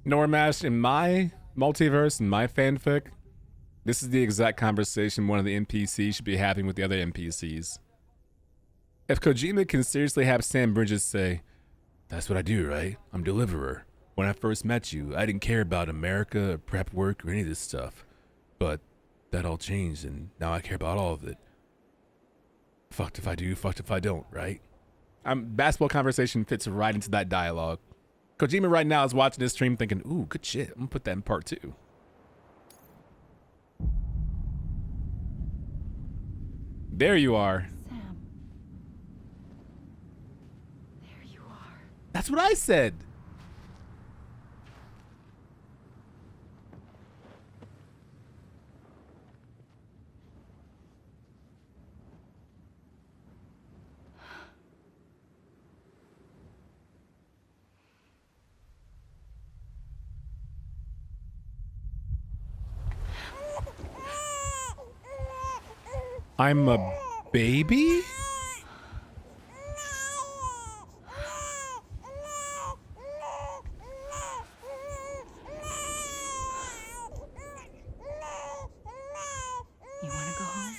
Normash, in my multiverse, in my fanfic, this is the exact conversation one of the NPCs should be having with the other NPCs. If Kojima can seriously have Sam Bridges say, "That's what I do, right? I'm Deliverer. When I first met you, I didn't care about America or prep work or any of this stuff. But that all changed and now I care about all of it. Fucked if I do, fucked if I don't, right?" Basketball conversation fits right into that dialogue. Kojima right now is watching this stream thinking, ooh, good shit. I'm gonna put that in part 2. There you are. Sam. There you are. That's what I said. I'm a baby? You want to go home?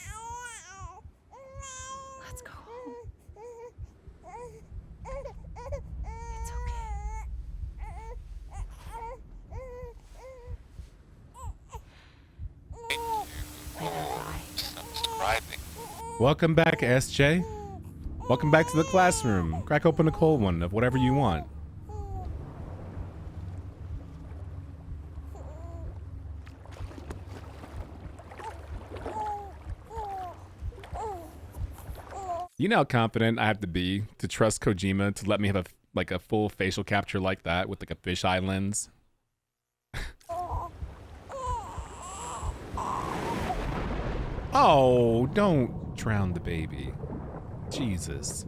Let's go home. It's okay. Welcome back, SJ. Welcome back to the classroom. Crack open a cold one of whatever you want. You know how confident I have to be to trust Kojima to let me have a full facial capture like that with like a fisheye lens. Oh, don't drown the baby. Jesus.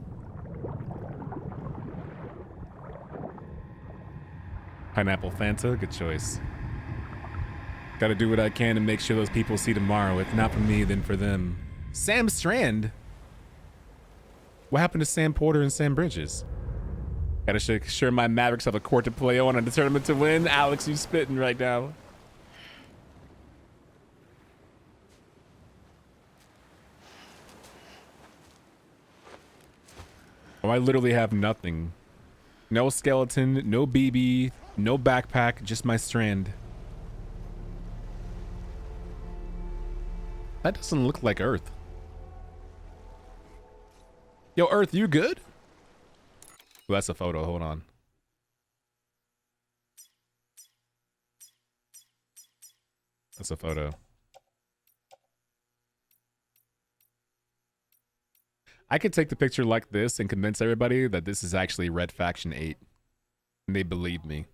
Pineapple Fanta, good choice. Gotta do what I can to make sure those people see tomorrow. If not for me, then for them. Sam Strand? What happened to Sam Porter and Sam Bridges? Gotta make sure my Mavericks have a court to play on and a tournament to win. Alex, you spitting right now. Oh, I literally have nothing. No skeleton, no BB, no backpack, just my strand. That doesn't look like Earth. Yo, Earth, you good? Well, that's a photo, hold on. That's a photo. I could take the picture like this and convince everybody that this is actually Red Faction 8. And they believe me.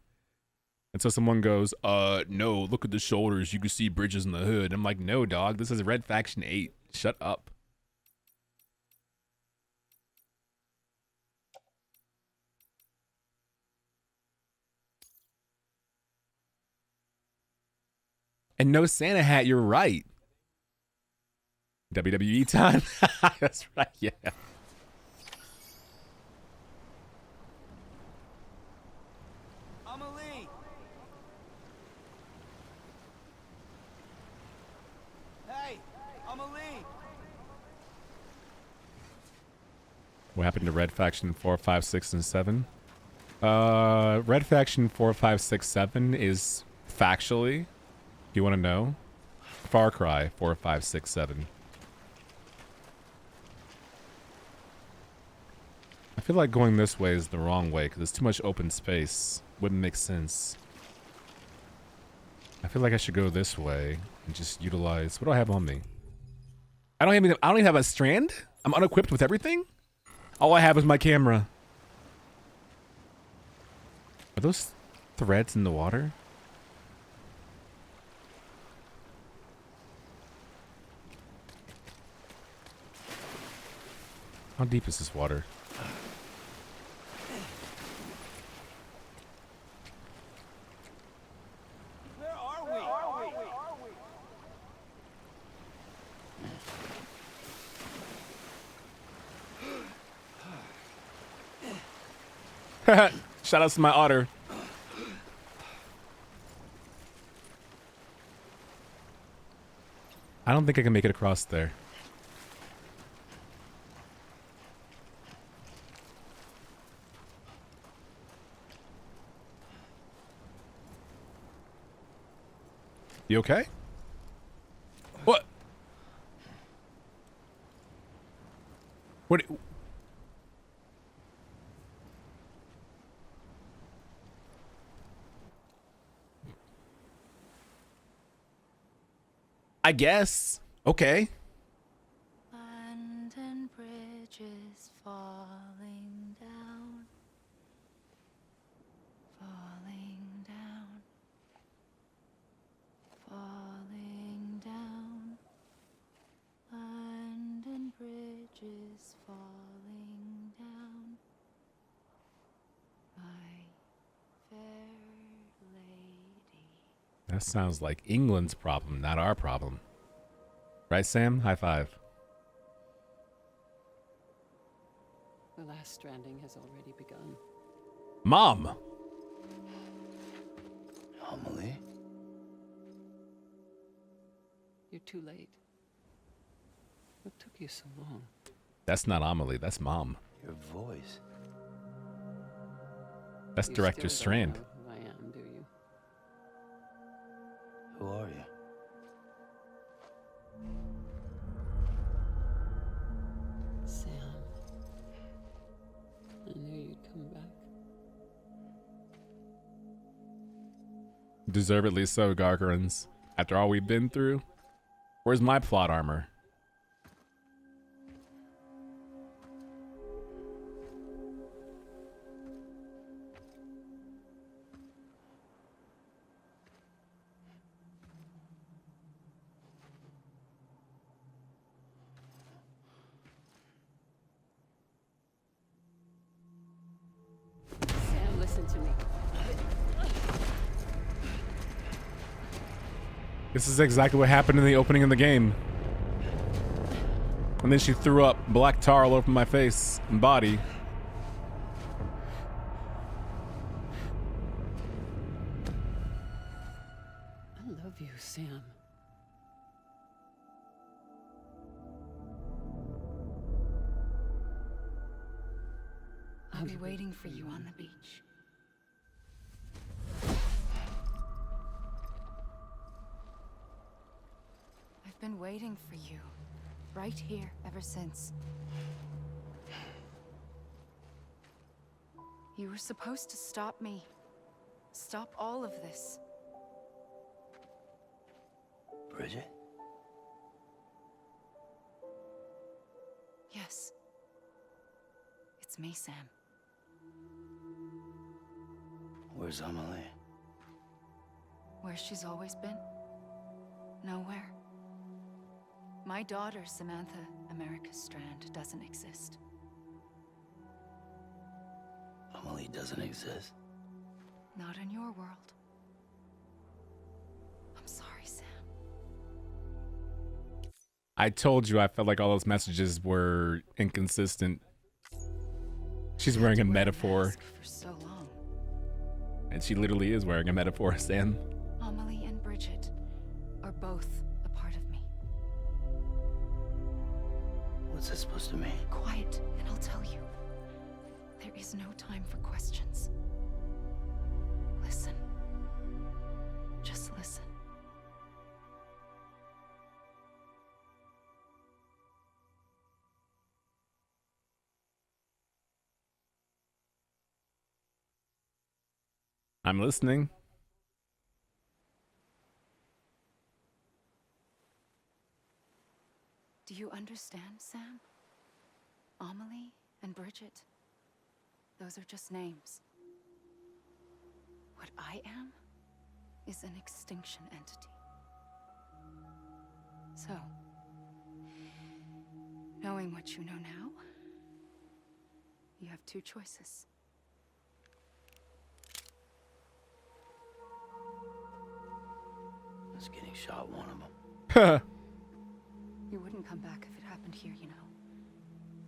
And so someone goes, no, look at the shoulders. You can see Bridges in the hood. I'm like, no, dog, this is Red Faction 8. Shut up. And no Santa hat, you're right. WWE time? That's right, yeah. Amelie! Hey, Amelie! What happened to Red Faction 4, 5, 6, and 7? Red Faction 4, 5, 6, 7 is factually, do you want to know? Far Cry 4, 5, 6, 7. I feel like going this way is the wrong way because there's too much open space. Wouldn't make sense. I feel like I should go this way and just utilize. What do I have on me? I don't even have a strand. I'm unequipped with everything. All I have is my camera. Are those threads in the water? How deep is this water? Where are we? Shout out to my otter. I don't think I can make it across there. You okay? What? What? I guess. Okay. London Bridge is falling down. Falling down. Falling down. London Bridge is falling down. My fair lady. That sounds like England's problem, not our problem. Right, Sam? High five. The last stranding has already begun. Mom! Amelie? You're too late. What took you so long? That's not Amelie, that's Mom. Your voice. That's You Director still don't Strand. know who I am, do you? Who are you? Sam. I knew you'd come back. Deservedly so, Gargarans. After all we've been through, where's my plot armor? Sam, listen to me. This is exactly what happened in the opening of the game. And then she threw up black tar all over my face and body. I love you, Sam. I'll be waiting for you on the beach. I've been waiting for you, right here, ever since. You were supposed to stop me. Stop all of this. Bridget? Yes. It's me, Sam. Where's Amelie? Where she's always been? Nowhere. My daughter, Samantha America Strand, doesn't exist. Amelie doesn't exist. Not in your world. I'm sorry, Sam. I told you I felt like all those messages were inconsistent. She's wearing a metaphor, Mask for so long. and she literally is wearing a metaphor, Sam. Amelie and Bridget are both a part of me. What's that supposed to mean? Quiet, and I'll tell you. There is no time for questions. Listen. Just listen. I'm listening. Do you understand, Sam? Amelie and Bridget. Those are just names. What I am is an extinction entity. So, knowing what you know now, you have two choices. Is getting shot one of them. You wouldn't come back if it happened here, you know.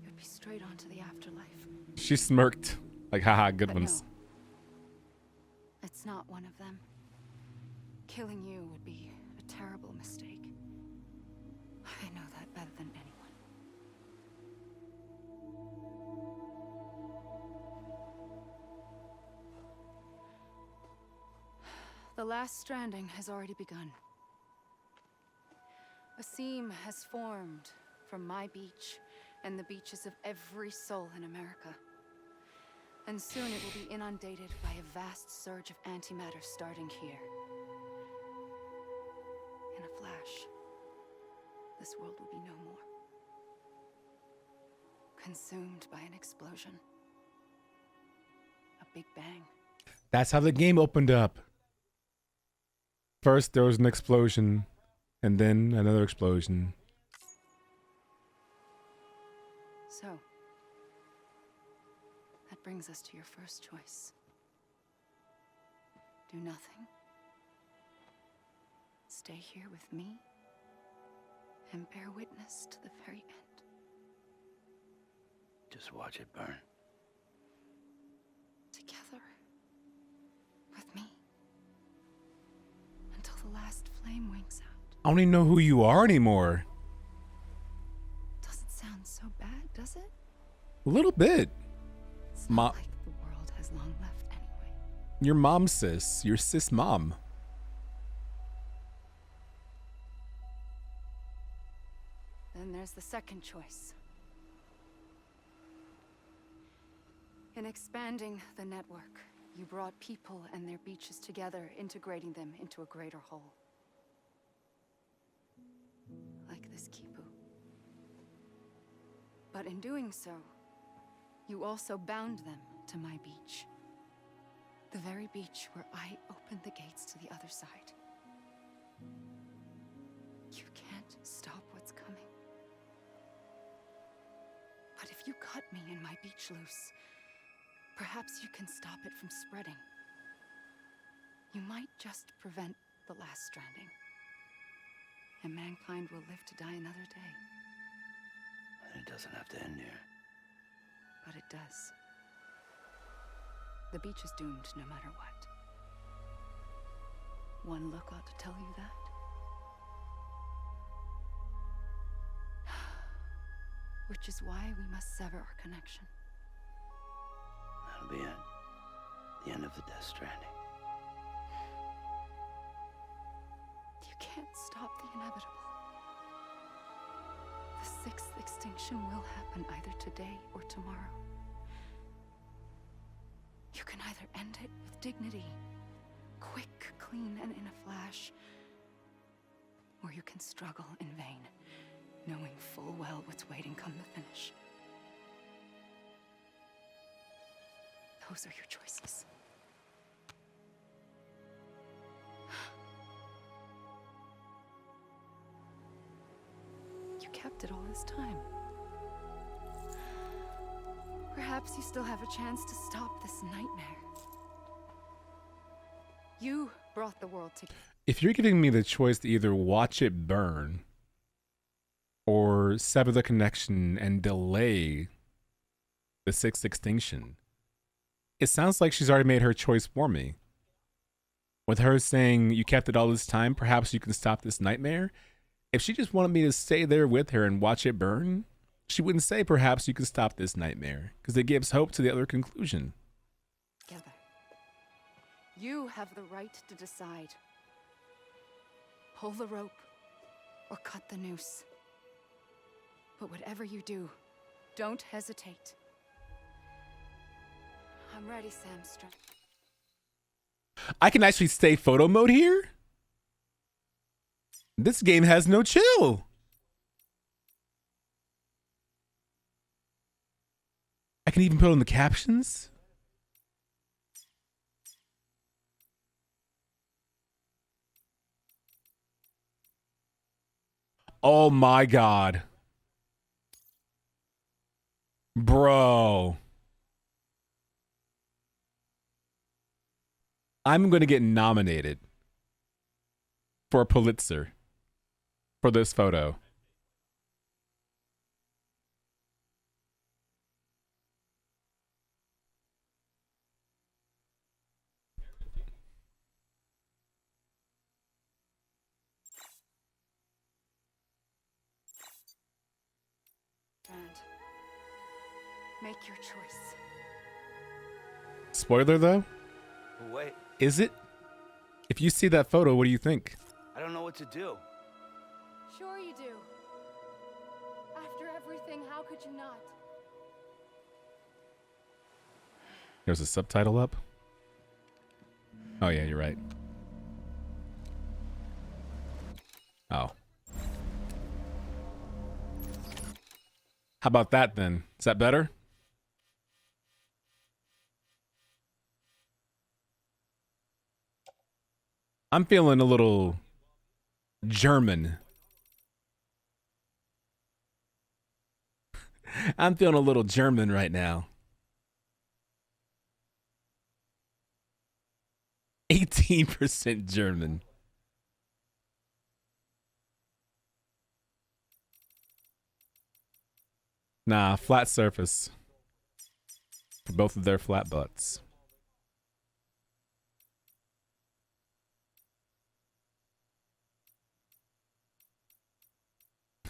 You'd be straight on to the afterlife. She smirked. Like, haha, good But ones. no, it's not one of them. Killing you would be a terrible mistake. The last stranding has already begun. A seam has formed from my beach and the beaches of every soul in America. And soon it will be inundated by a vast surge of antimatter starting here. In a flash, this world will be no more. Consumed by an explosion. A big bang. That's how the game opened up. First, there was an explosion, and then another explosion. So, that brings us to your first choice. Do nothing. Stay here with me, and bear witness to the very end. Just watch it burn. Together. With me. Until the last flame winks out. I don't even know who you are anymore. Doesn't sound so bad, does it? A little bit. It's not like the world has long left anyway. Your mom, sis. Your sis mom. Then there's the second choice. In expanding the network, you brought people and their beaches together, integrating them into a greater whole. Like this Kipu. But in doing so, you also bound them to my beach. The very beach where I opened the gates to the other side. You can't stop what's coming. But if you cut me and my beach loose, perhaps you can stop it from spreading. You might just prevent the last stranding. And mankind will live to die another day. And it doesn't have to end here. But it does. The beach is doomed no matter what. One look ought to tell you that. Which is why we must sever our connection. That'll be it. The end of the Death Stranding. You can't stop the inevitable. The sixth extinction will happen either today or tomorrow. You can either end it with dignity, quick, clean, and in a flash, or you can struggle in vain, knowing full well what's waiting come the finish. Those are your choices. You kept it all this time. Perhaps you still have a chance to stop this nightmare. You brought the world together. If you're giving me the choice to either watch it burn or sever the connection and delay the sixth extinction, it sounds like she's already made her choice for me. With her saying, you kept it all this time, perhaps you can stop this nightmare. If she just wanted me to stay there with her and watch it burn, she wouldn't say, perhaps you can stop this nightmare, because it gives hope to the other conclusion. Together. You have the right to decide. Pull the rope or cut the noose. But whatever you do, don't hesitate. I'm ready, Sam Strand. I can actually stay photo mode here? This game has no chill. I can even put on the captions. Oh my God. Bro. I'm going to get nominated for a Pulitzer for this photo. Make your choice. Spoiler though? Wait. Is it? If you see that photo, what do you think? I don't know what to do. Sure you do. After everything, how could you not? There's a subtitle up. Oh yeah, you're right. Oh. How about that then? Is that better? I'm feeling a little German. I'm feeling a little German right now. 18% German. Nah, flat surface. For both of their flat butts.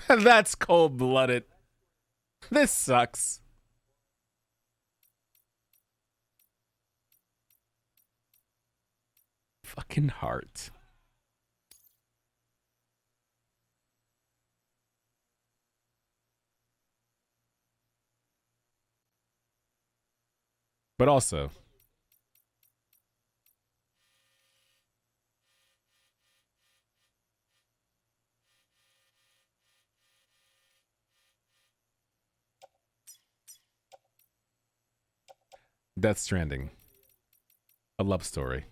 That's cold-blooded. This sucks. Fucking heart. But also, Death Stranding. A love story.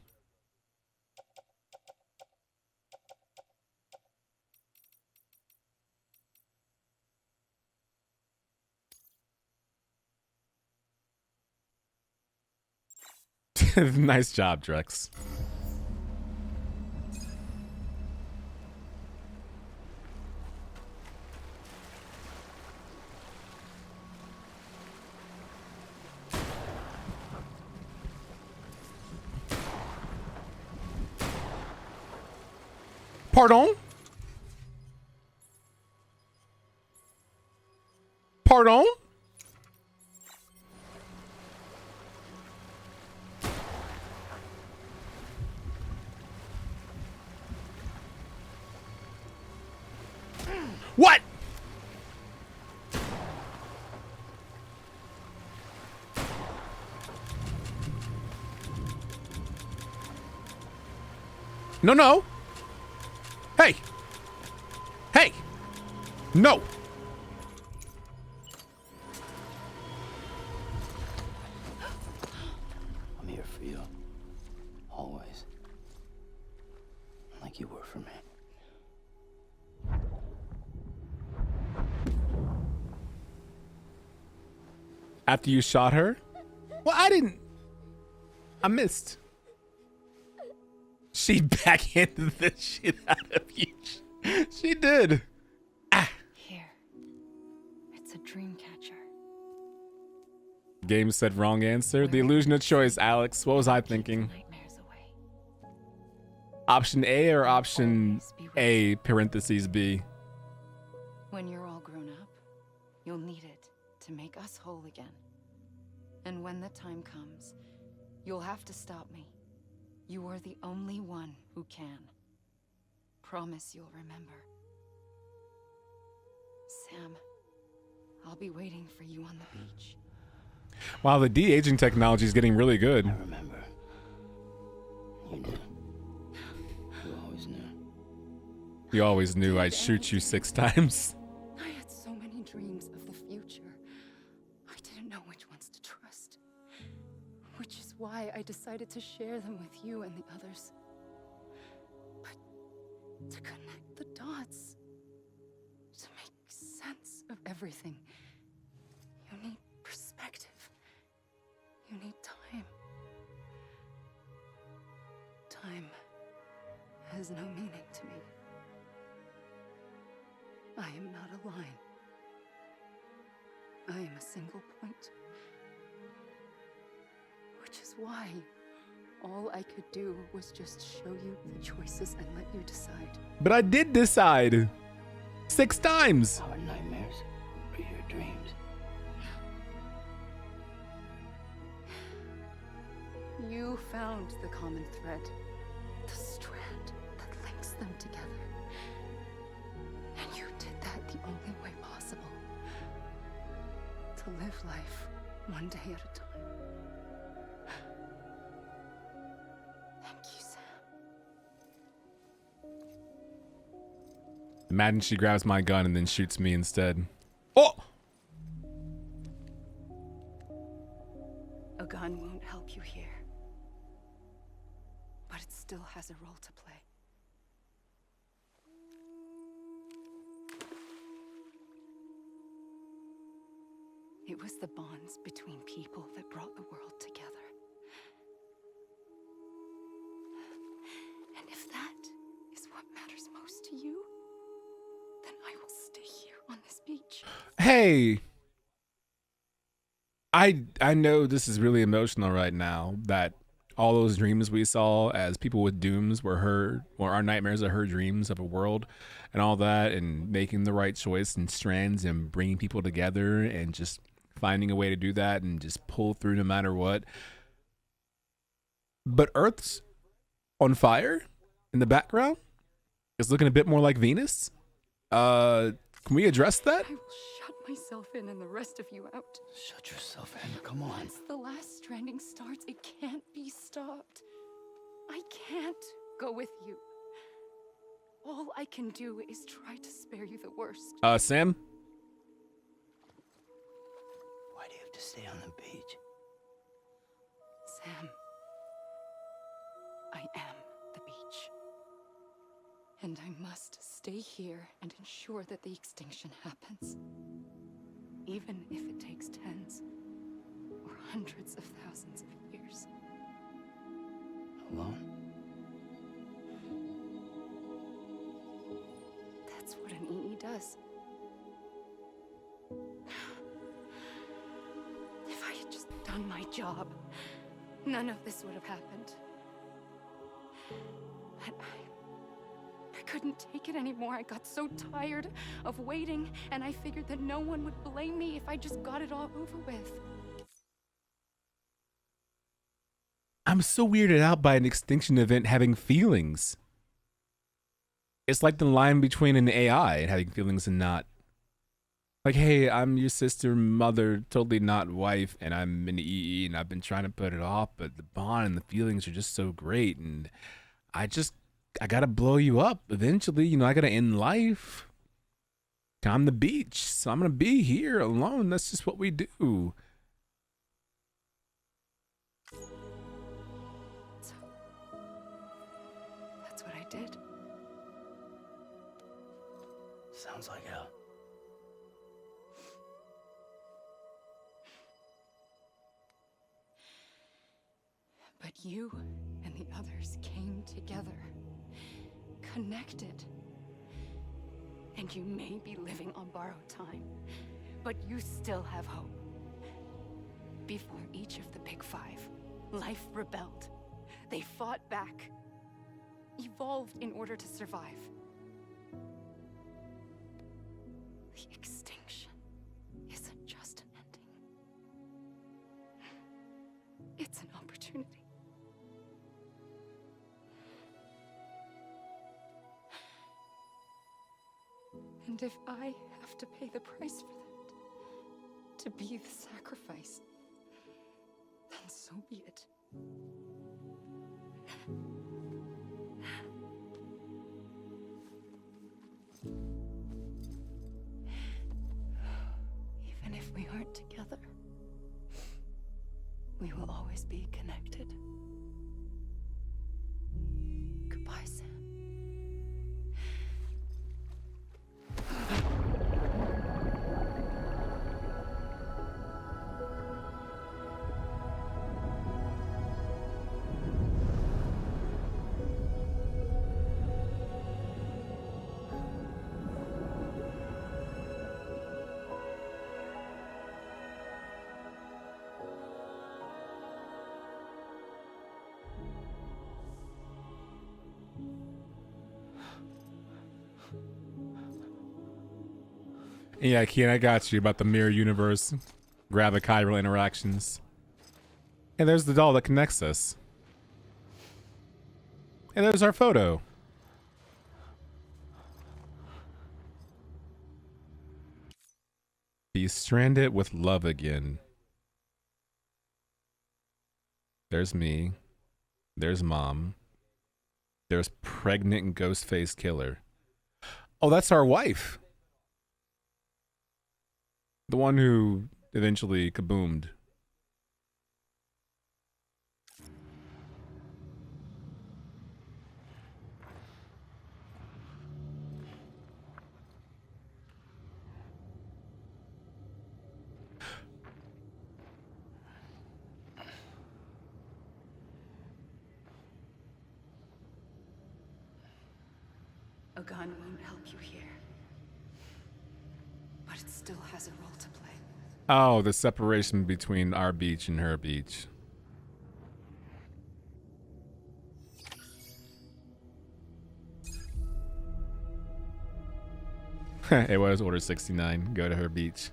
Nice job, Drex. Pardon? Pardon? What? No, no. Hey. Hey. No. I'm here for you. Always. Like you were for me. After you shot her? Well, I missed. She backhanded the shit out of you. She did. Ah. Here. It's a dream catcher. Game said wrong answer. The illusion of choice, Alex. What was I thinking? Nightmares away. Option A or option A, parentheses B? When you're all grown up, you'll need it to make us whole again. And when the time comes, you'll have to stop me. You are the only one who can. Promise you'll remember. Sam, I'll be waiting for you on the beach. Wow, the de-aging technology is getting really good. I remember. You did. You always knew. You always knew I'd shoot you 6 times. I had so many dreams of the future. I didn't know which ones to trust. Which is why I decided to share them with you and the others. But to connect the dots, to make sense of everything, you need perspective. You need time. Time has no meaning to me. I am not a line. I am a single point. Which is why all I could do was just show you the choices and let you decide. But I did decide. 6 times. Our nightmares are your dreams. You found the common thread. the strand that links them together. And you did that the only way possible. To live life one day at a time. Thank you, Sam. Imagine she grabs my gun and then shoots me instead. Oh! A gun won't help you here. But it still has a role to play. It was the bonds between people that brought the world together. And if that is what matters most to you, then I will stay here on this beach. Hey! I know this is really emotional right now, that all those dreams we saw as people with dooms were her, or our nightmares are her dreams of a world and all that, and making the right choice and strands and bringing people together and just finding a way to do that and just pull through no matter what. But Earth's on fire in the background. It's looking a bit more like Venus. Can we address that? I will shut myself in and the rest of you out. Shut yourself in. Come on. Once the last stranding starts, it can't be stopped. I can't go with you. All I can do is try to spare you the worst. Sam? Why do you have to stay on the beach? Sam, I am the beach. And I must stay here and ensure that the extinction happens. Even if it takes tens or hundreds of thousands of years. Alone? That's what an EE does. If I had just done my job, none of this would have happened. But I couldn't take it anymore. I got so tired of waiting, and I figured that no one would blame me if I just got it all over with. I'm so weirded out by an extinction event having feelings. It's like the line between an AI and having feelings and not. Like, hey, I'm your sister, mother, totally not wife, and I'm an EE, and I've been trying to put it off, but the bond and the feelings are just so great, and I gotta blow you up eventually. You know, I gotta end life. I'm the beach, so I'm gonna be here alone. That's just what we do. So, that's what I did. Sounds like hell. But you and the others came together, connected. And you may be living on borrowed time, but you still have hope. Before each of the Big Five, life rebelled. They fought back, evolved in order to survive. The extinction isn't just an ending. It's an opportunity. And if I have to pay the price for that, to be the sacrifice, then so be it. Even if we aren't together, we will always be connected. Goodbye, Sam. Yeah, Kian, I got you about the mirror universe, gravichiral interactions. Hey, there's the doll that connects us. And there's our photo. Be stranded with love again. There's me. There's mom. There's pregnant ghost face killer. Oh, that's our wife. The one who eventually kaboomed. A gun won't help you here. But it still has a role to play. Oh, the separation between our beach and her beach. It was Order 69. Go to her beach.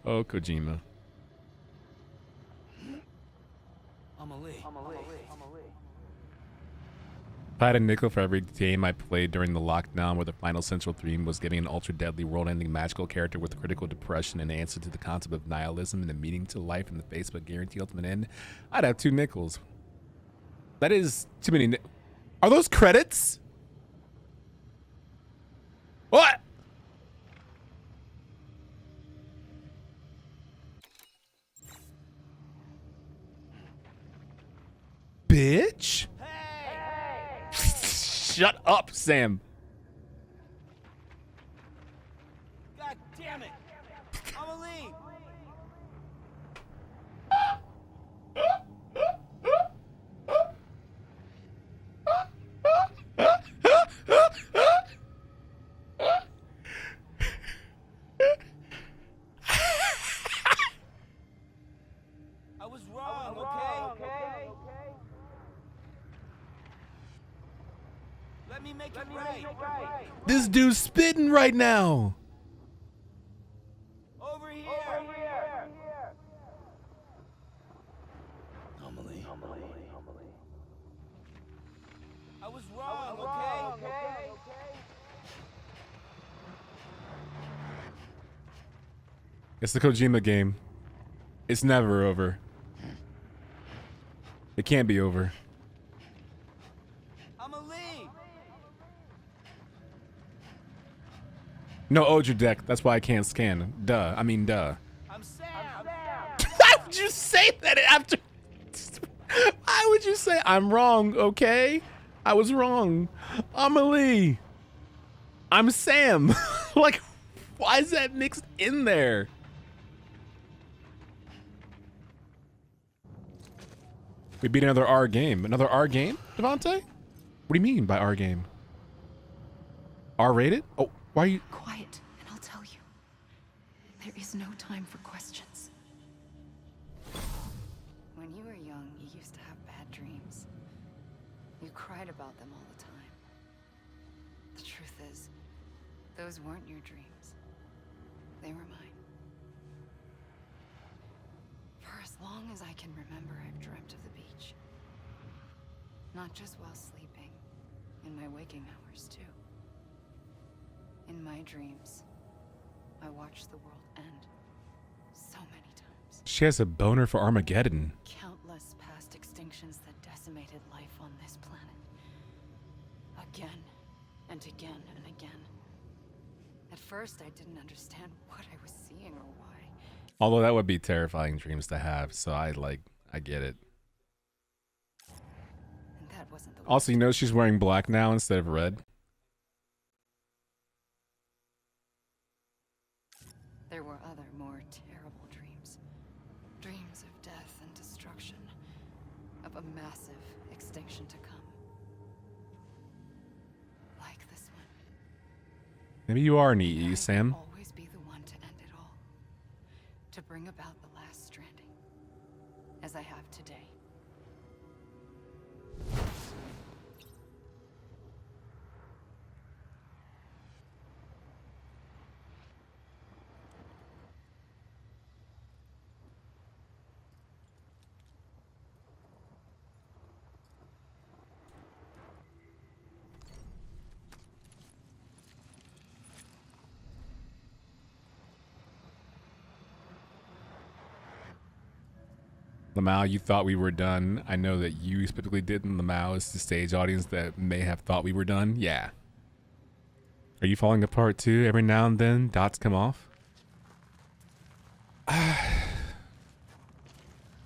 Oh, Kojima. If I had a nickel for every game I played during the lockdown where the final central theme was giving an ultra-deadly world-ending magical character with critical depression an answer to the concept of nihilism and a meaning to life in the face of a guaranteed ultimate end, I'd have 2 nickels. That is too many Are those credits? What? Bitch? Shut up, Sam. God damn it! I'm a lead. I was wrong, okay? Let me make it right. This dude's spitting right now. Over here. Amelie. I was wrong, okay? It's the Kojima game. It's never over. It can't be over. No Odra deck. That's why I can't scan. Duh. I mean, duh. I'm Sam. Why would you say that after? Why would you say I'm wrong? Okay, I was wrong. Amelie. I'm Sam. Like, why is that mixed in there? We beat another R game. Another R game, Devontae? What do you mean by R game? R rated? Oh, why are you? Quiet, and I'll tell you. There is no time for questions. When you were young, you used to have bad dreams. You cried about them all the time. The truth is, those weren't your dreams. They were mine. For as long as I can remember, I've dreamt of the beach. Not just while sleeping, in my waking hours too. In my dreams, I watched the world end so many times. She has a boner for Armageddon. Countless past extinctions that decimated life on this planet. Again and again and again. At first, I didn't understand what I was seeing or why. Although that would be terrifying dreams to have, so I get it. And that wasn't the Also, you know she's wearing black now instead of red. There were other, more terrible dreams. Dreams of death and destruction. Of a massive extinction to come. Like this one. Maybe you are an I EE, will Sam. always be the one to end it all. To bring about the last stranding. As I have today. Lamau, you thought we were done. I know that you specifically did, and Lamau is the stage audience that may have thought we were done. Yeah. Are you falling apart too? Every now and then, dots come off.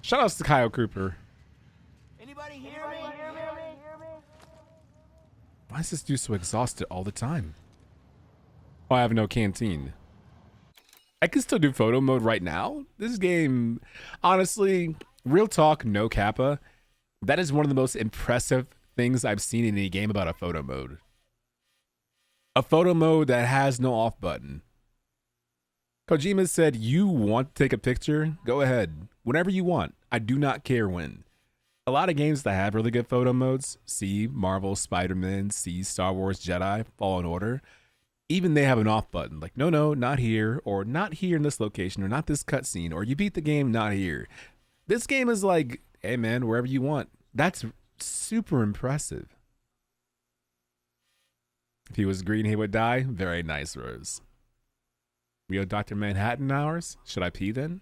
Shout outs to Kyle Cooper. Anybody hear me? Why is this dude so exhausted all the time? Oh, I have no canteen. I can still do photo mode right now. This game, honestly, real talk, no kappa. That is one of the most impressive things I've seen in a game about a photo mode. A photo mode that has no off button. Kojima said, you want to take a picture? Go ahead. Whenever you want. I do not care when. A lot of games that have really good photo modes, see Marvel, Spider-Man, see Star Wars Jedi, Fallen Order, even they have an off button. Like, no, not here, or not here in this location, or not this cutscene, or you beat the game, not here. This game is like, hey man, wherever you want. That's super impressive. If he was green, he would die. Very nice, Rose. Real Dr. Manhattan hours? Should I pee then?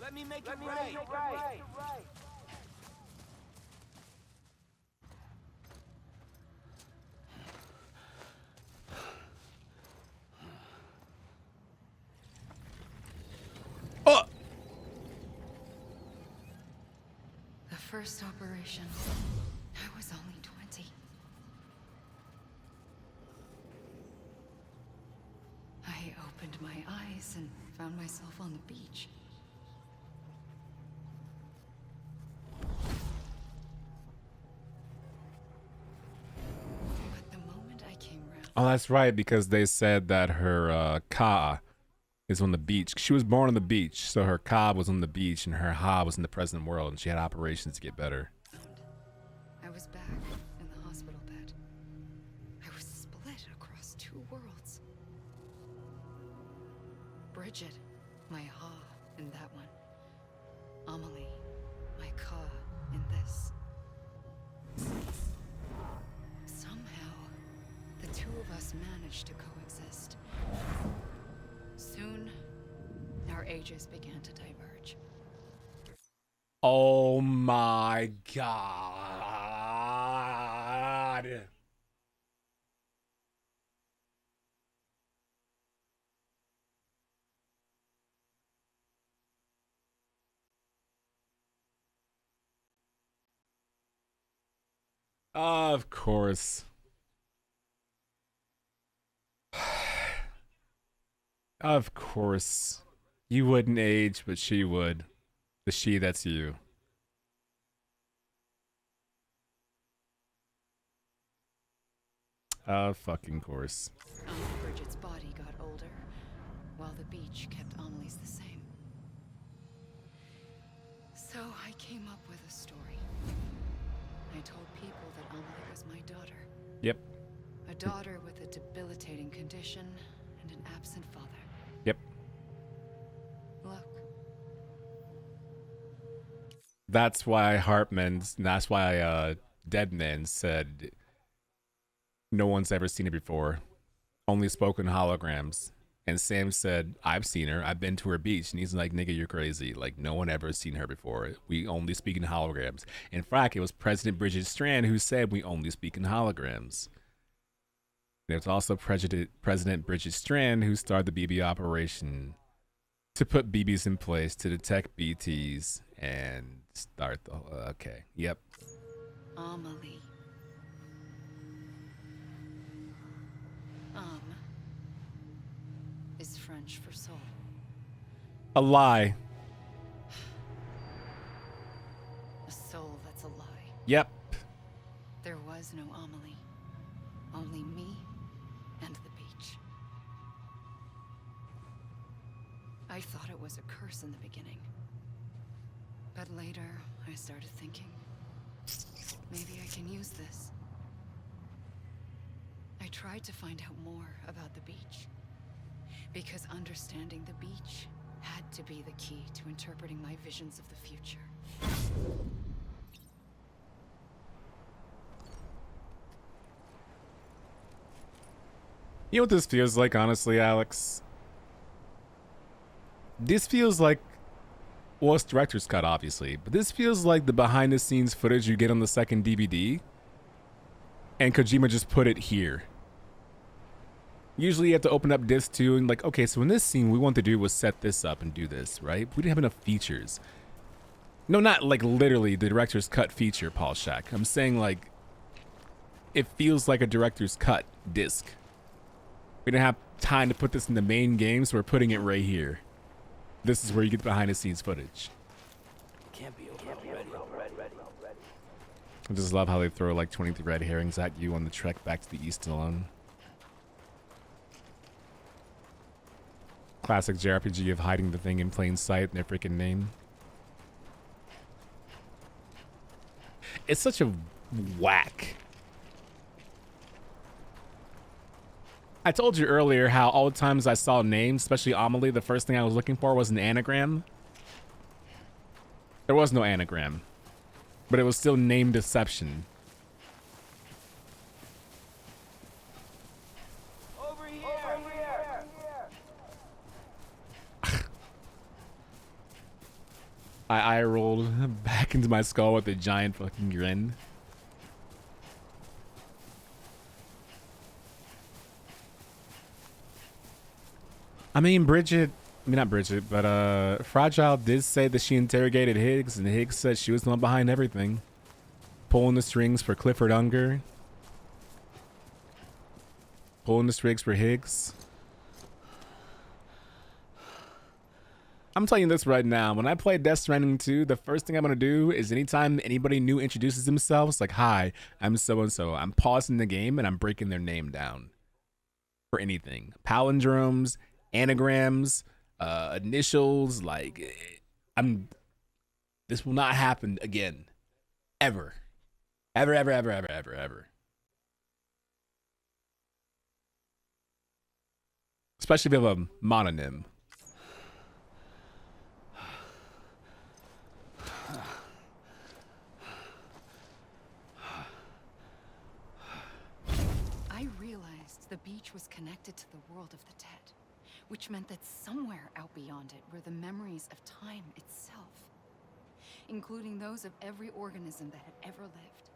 Let me make it right. Oh! The first operation, I was only 20. I opened my eyes and found myself on the beach. But the moment I came round... Oh, that's right, because they said that her ka is on the beach. She was born on the beach, so her ka was on the beach and her ha was in the present world, and she had operations to get better. I was back in the hospital bed. I was split across two worlds. Bridget, my ha in that one. Amelie, my ka in this. Somehow, the two of us managed to coexist. Soon, our ages began to diverge. Oh my god. Of course. Of course. You wouldn't age, but she would. The she, that's you. Fucking course. Bridget's body got older, while the beach kept Amelie's the same. So I came up with a story. I told people that Amelie was my daughter. Yep. A daughter with a debilitating condition and an absent father. Yep. Look. That's why Deadman said no one's ever seen her before. Only spoken holograms. And Sam said, I've seen her. I've been to her beach. And he's like, nigga, you're crazy. Like, no one ever seen her before. We only speak in holograms. In fact, it was President Bridget Strand who said we only speak in holograms. There's also President Bridget Strand who started the BB operation to put BBs in place to detect BTs and start the... okay, yep. Amelie. Is French for soul. A lie. A soul that's a lie. Yep. There was no Amelie. Only me and the beach. I thought it was a curse in the beginning. But later, I started thinking, maybe I can use this. I tried to find out more about the beach. Because understanding the beach had to be the key to interpreting my visions of the future. You know what this feels like, honestly, Alex? This feels like, well, it's director's cut, obviously, but this feels like the behind-the-scenes footage you get on the second DVD, and Kojima just put it here. Usually you have to open up disc 2 and like, okay, so in this scene, we want to do was set this up and do this, right? We didn't have enough features. No, not like literally the director's cut feature, Paul Shack. I'm saying like, it feels like a director's cut disc. We didn't have time to put this in the main game, so we're putting it right here. This is where you get behind the scenes footage. Can't be over already. I just love how they throw like 23 red herrings at you on the trek back to the east alone. Classic JRPG of hiding the thing in plain sight in their freaking name. It's such a whack. I told you earlier how all the times I saw names, especially Amelie, the first thing I was looking for was an anagram. There was no anagram, but it was still name deception. Over here. I eye rolled back into my skull with a giant fucking grin. I mean, not Bridget, but Fragile did say that she interrogated Higgs, and Higgs said she was the one behind everything. Pulling the strings for Clifford Unger. Pulling the strings for Higgs. I'm telling you this right now. When I play Death Stranding 2, the first thing I'm going to do is anytime anybody new introduces themselves, like, hi, I'm so-and-so, I'm pausing the game and I'm breaking their name down. For anything. Palindromes, anagrams, initials, like, this will not happen again. Ever. Ever, ever, ever, ever, ever, ever. Especially if you have a mononym. I realized the beach was connected to the world of the dead, which meant that somewhere out beyond it were the memories of time itself, including those of every organism that had ever lived.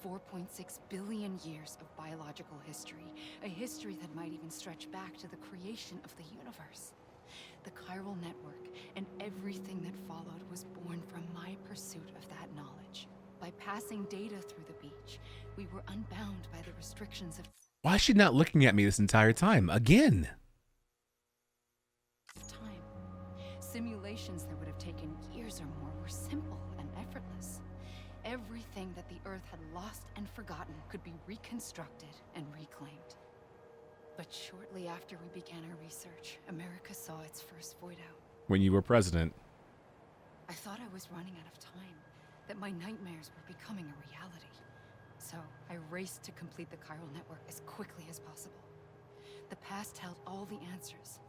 4.6 billion years of biological history, a history that might even stretch back to the creation of the universe. The chiral network and everything that followed was born from my pursuit of that knowledge. By passing data through the beach, we were unbound by the restrictions of Why is she not looking at me this entire time? Again. time. Simulations that would have taken years or more were simple and effortless. Everything that the Earth had lost and forgotten could be reconstructed and reclaimed. But shortly after we began our research, America saw its first void out. When you were president. I thought I was running out of time, that my nightmares were becoming a reality. So I raced to complete the chiral network as quickly as possible. The past held all the answers.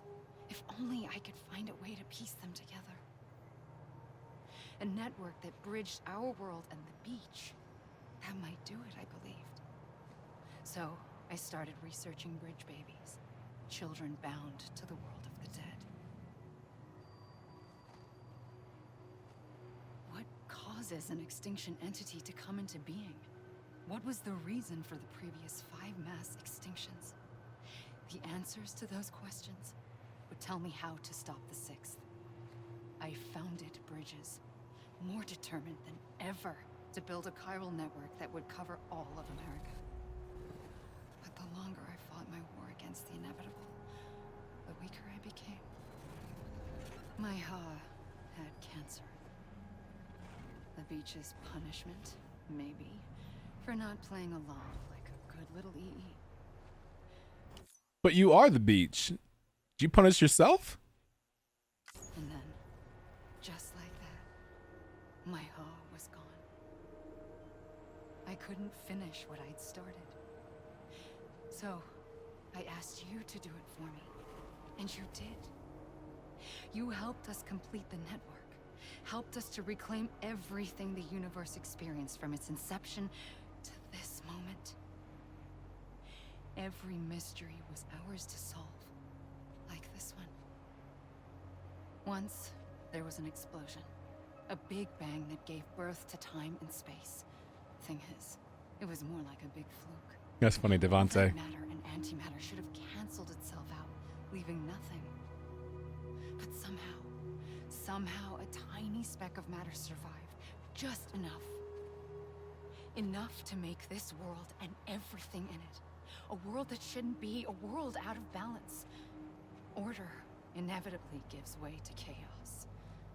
If only I could find a way to piece them together. A network that bridged our world and the beach. That might do it, I believed. So I started researching bridge babies, children bound to the world of the dead. What causes an extinction entity to come into being? What was the reason for the previous 5 mass extinctions? The answers to those questions would tell me how to stop the 6th. I founded bridges, more determined than ever to build a chiral network that would cover all of America. But the longer I fought my war against the inevitable, the weaker I became. My Ha had cancer. The beach's punishment, maybe, for not playing along like a good little EE. But you are the beach. Did you punish yourself? And then, just like that, my Ha was gone. I couldn't finish what I'd started. So, I asked you to do it for me. And you did. You helped us complete the network. Helped us to reclaim everything the universe experienced from its inception to this moment. Every mystery was ours to solve. Like this one. Once, there was an explosion. A big bang that gave birth to time and space. Thing is, it was more like a big fluke. That's funny, All Devante. that matter and antimatter should have canceled itself out, leaving nothing. But somehow a tiny speck of matter survived. Just enough. Enough to make this world and everything in it. A world that shouldn't be, a world out of balance. Order inevitably gives way to chaos.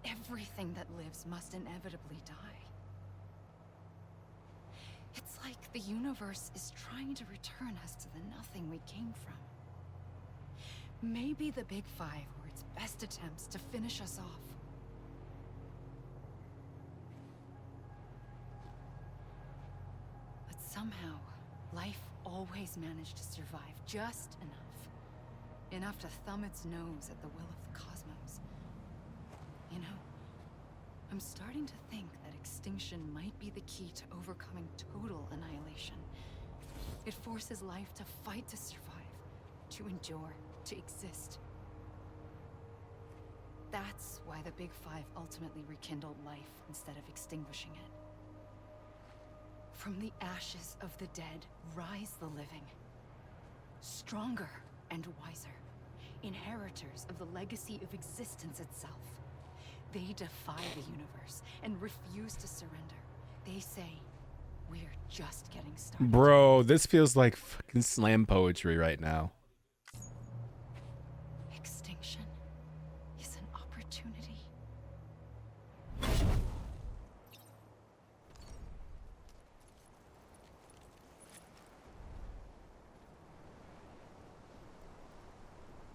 Everything that lives must inevitably die. It's like the universe is trying to return us to the nothing we came from. Maybe the Big Five were its best attempts to finish us off. But somehow, life always managed to survive just enough. Enough to thumb its nose at the will of the cosmos. You know, I'm starting to think that extinction might be the key to overcoming total annihilation. It forces life to fight to survive, to endure, to exist. That's why the Big Five ultimately rekindled life instead of extinguishing it. From the ashes of the dead rise the living. Stronger and wiser. Inheritors of the legacy of existence itself. They defy the universe and refuse to surrender. They say, we're just getting started. Bro, this feels like fucking slam poetry right now. Extinction is an opportunity.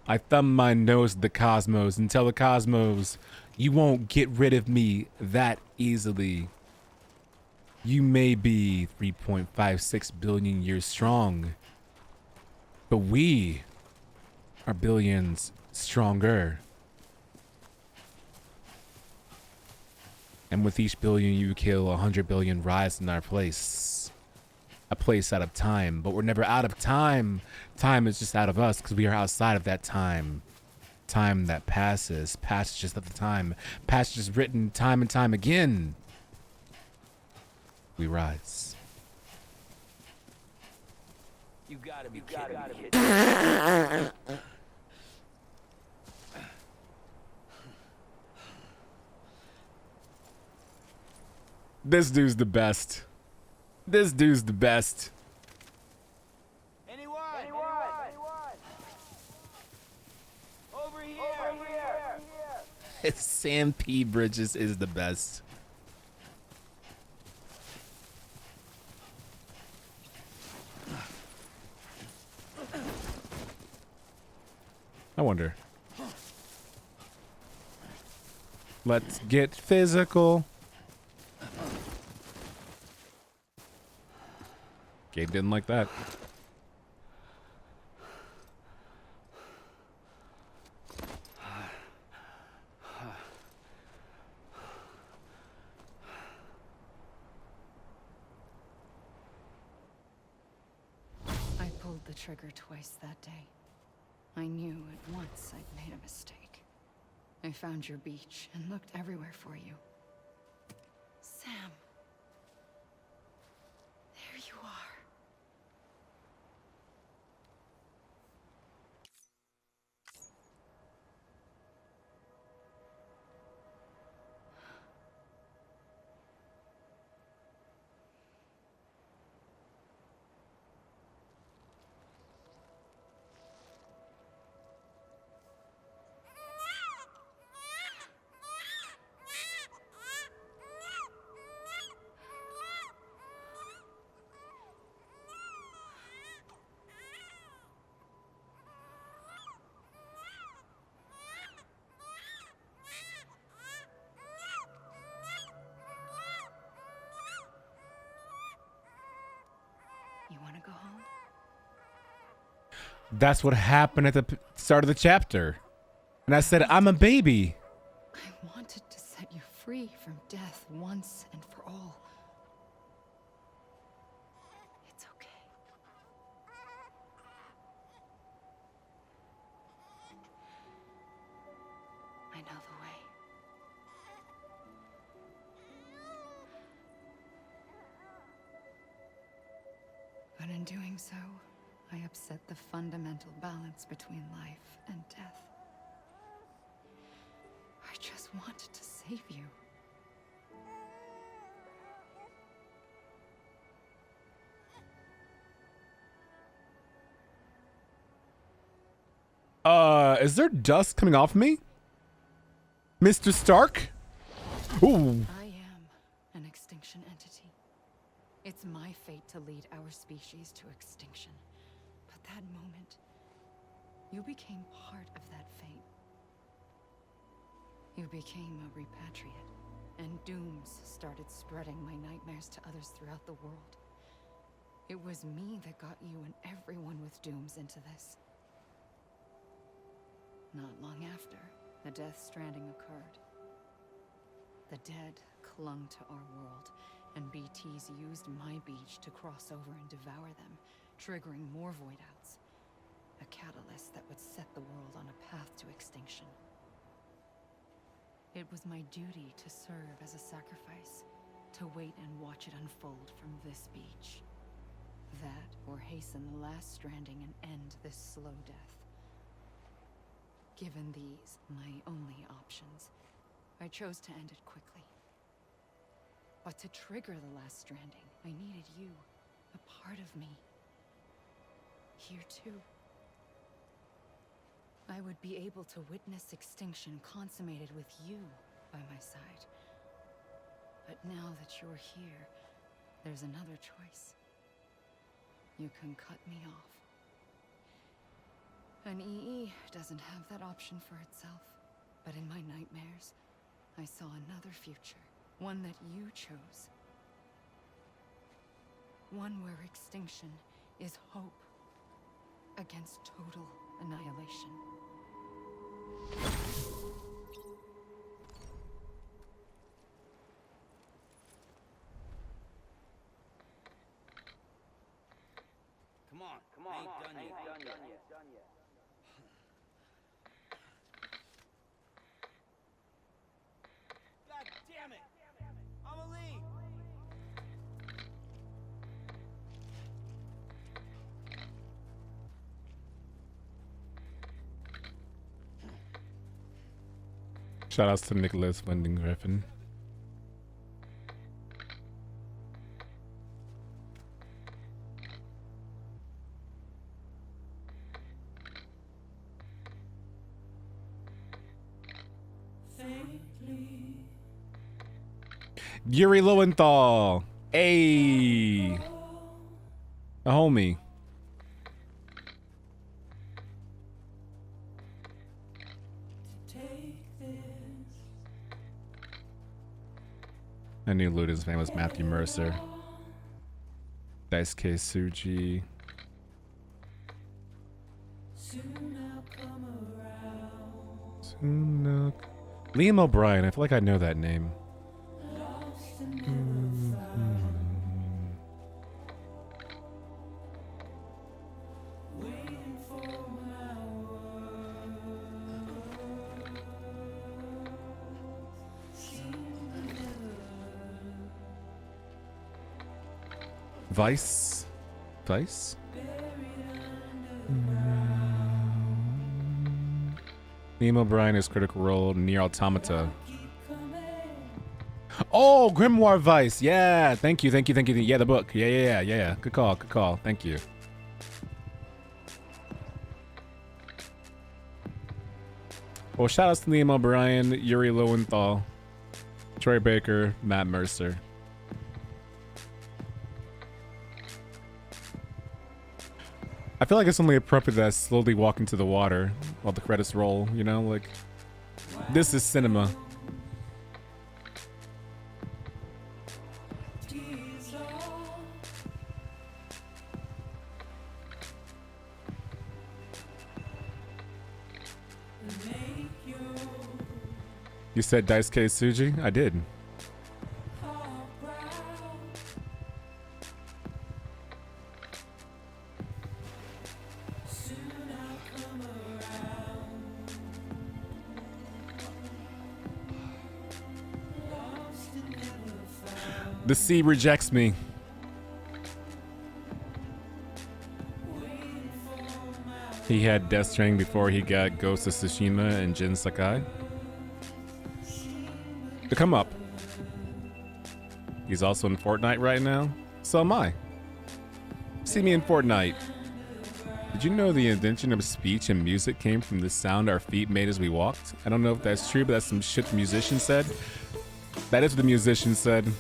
I thumb my nose at the cosmos and tell the cosmos, you won't get rid of me that easily. You may be 3.56 billion years strong, but we are billions stronger. And with each billion you kill, 100 billion rise in our place. A place out of time, but we're never out of time. Time is just out of us because we are outside of that time. Time that passes, passages of the time, passages written time and time again. We rise. You gotta be kidding me. This dude's the best. This dude's the best. Anyone? Over here. Sam P. Bridges is the best. I wonder. Let's get physical. Gabe didn't like that. I pulled the trigger twice that day. I knew at once I'd made a mistake. I found your beach and looked everywhere for you. Sam. There you are. That's what happened at the start of the chapter. And I said, I'm a baby. I wanted to set you free from death once and for all. It's okay. I know the way. But in doing so, I upset the fundamental balance between life and death. I just wanted to save you. Is there dust coming off me? Mr. Stark? Ooh. I am an extinction entity. It's my fate to lead our species to extinction. But that moment, you became part of that fate. You became a repatriate, and dooms started spreading my nightmares to others throughout the world. It was me that got you and everyone with dooms into this. Not long after, the Death Stranding occurred. The dead clung to our world, and BTs used my beach to cross over and devour them, triggering more void-outs. A catalyst that would set the world on a path to extinction. It was my duty to serve as a sacrifice, to wait and watch it unfold from this beach. That, or hasten the last stranding and end this slow death. Given these, my only options, I chose to end it quickly. But to trigger the last stranding, I needed you, a part of me. Here too. I would be able to witness extinction consummated with you by my side. But now that you're here, there's another choice. You can cut me off. An EE doesn't have that option for itself. But in my nightmares, I saw another future. One that you chose. One where extinction is hope against total annihilation. Come on, I ain't done yet. God damn it! I'ma leave! Shoutouts to Nicholas Winding Griffin. Yuri Lowenthal. Hey. A homie. I knew Luda's name was Matthew Mercer. Daisuke Tsuji. Liam O'Brien. I feel like I know that name. Vice? Liam O'Brien is Critical Role, Near Automata. Oh, Grimoire Vice. Yeah, thank you. Yeah, the book. Yeah. Good call. Thank you. Well, shout outs to Liam O'Brien, Yuri Lowenthal, Troy Baker, Matt Mercer. I feel like it's only appropriate that I slowly walk into the water while the credits roll, you know? Like, this is cinema. You said Daisuke Tsuji? I did. The sea rejects me. He had Death Stranding before he got Ghost of Tsushima and Jin Sakai. To come up. He's also in Fortnite right now. So am I. See me in Fortnite. Did you know the invention of speech and music came from the sound our feet made as we walked? I don't know if that's true, but that's some shit the musician said. That is what the musician said.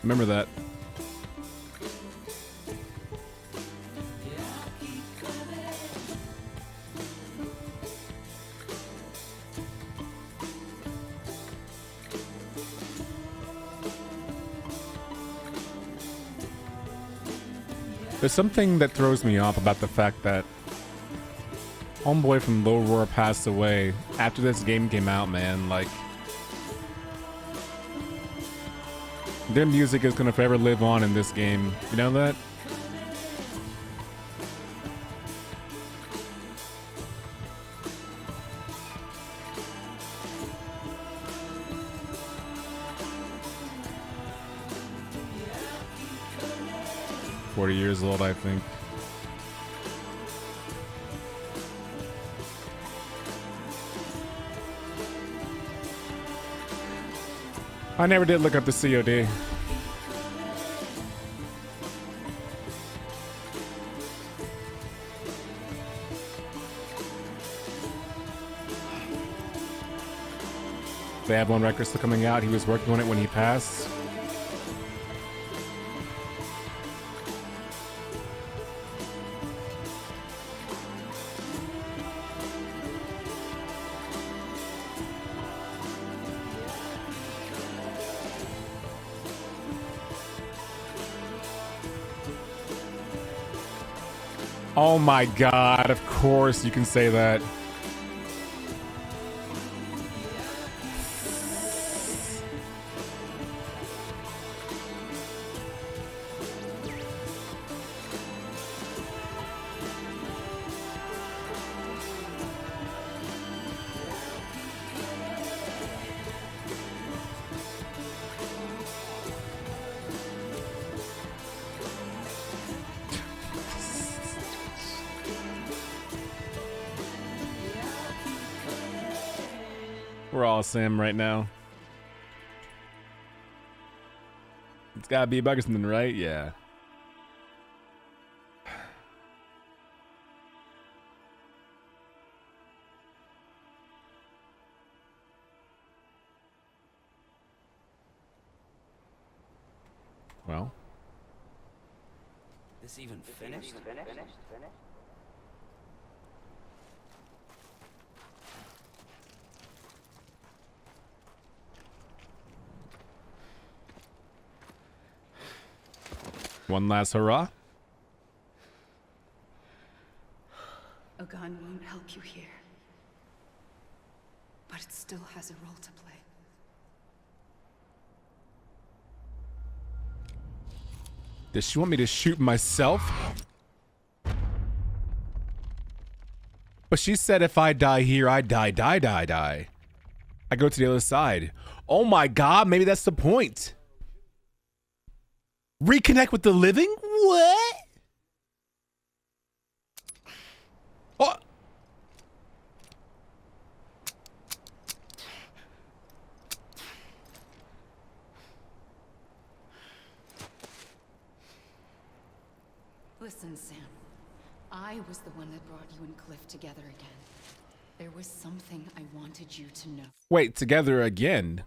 Remember that. There's something that throws me off about the fact that homeboy from Low Roar passed away after this game came out, man. Like, their music is gonna forever live on in this game. You know that? Years old, I think. I never did look up the COD. They have one record still coming out. He was working on it when he passed. Oh my god, of course you can say that. We're all Sam right now. It's gotta be about something, right? Yeah. Well. This even finished? One last hurrah. A gun won't help you here. But it still has a role to play. Does she want me to shoot myself? But she said if I die here, I die. I go to the other side. Oh my god, maybe that's the point. Reconnect with the living? What? Oh. Listen, Sam. I was the one that brought you and Cliff together again. There was something I wanted you to know. Wait, together again?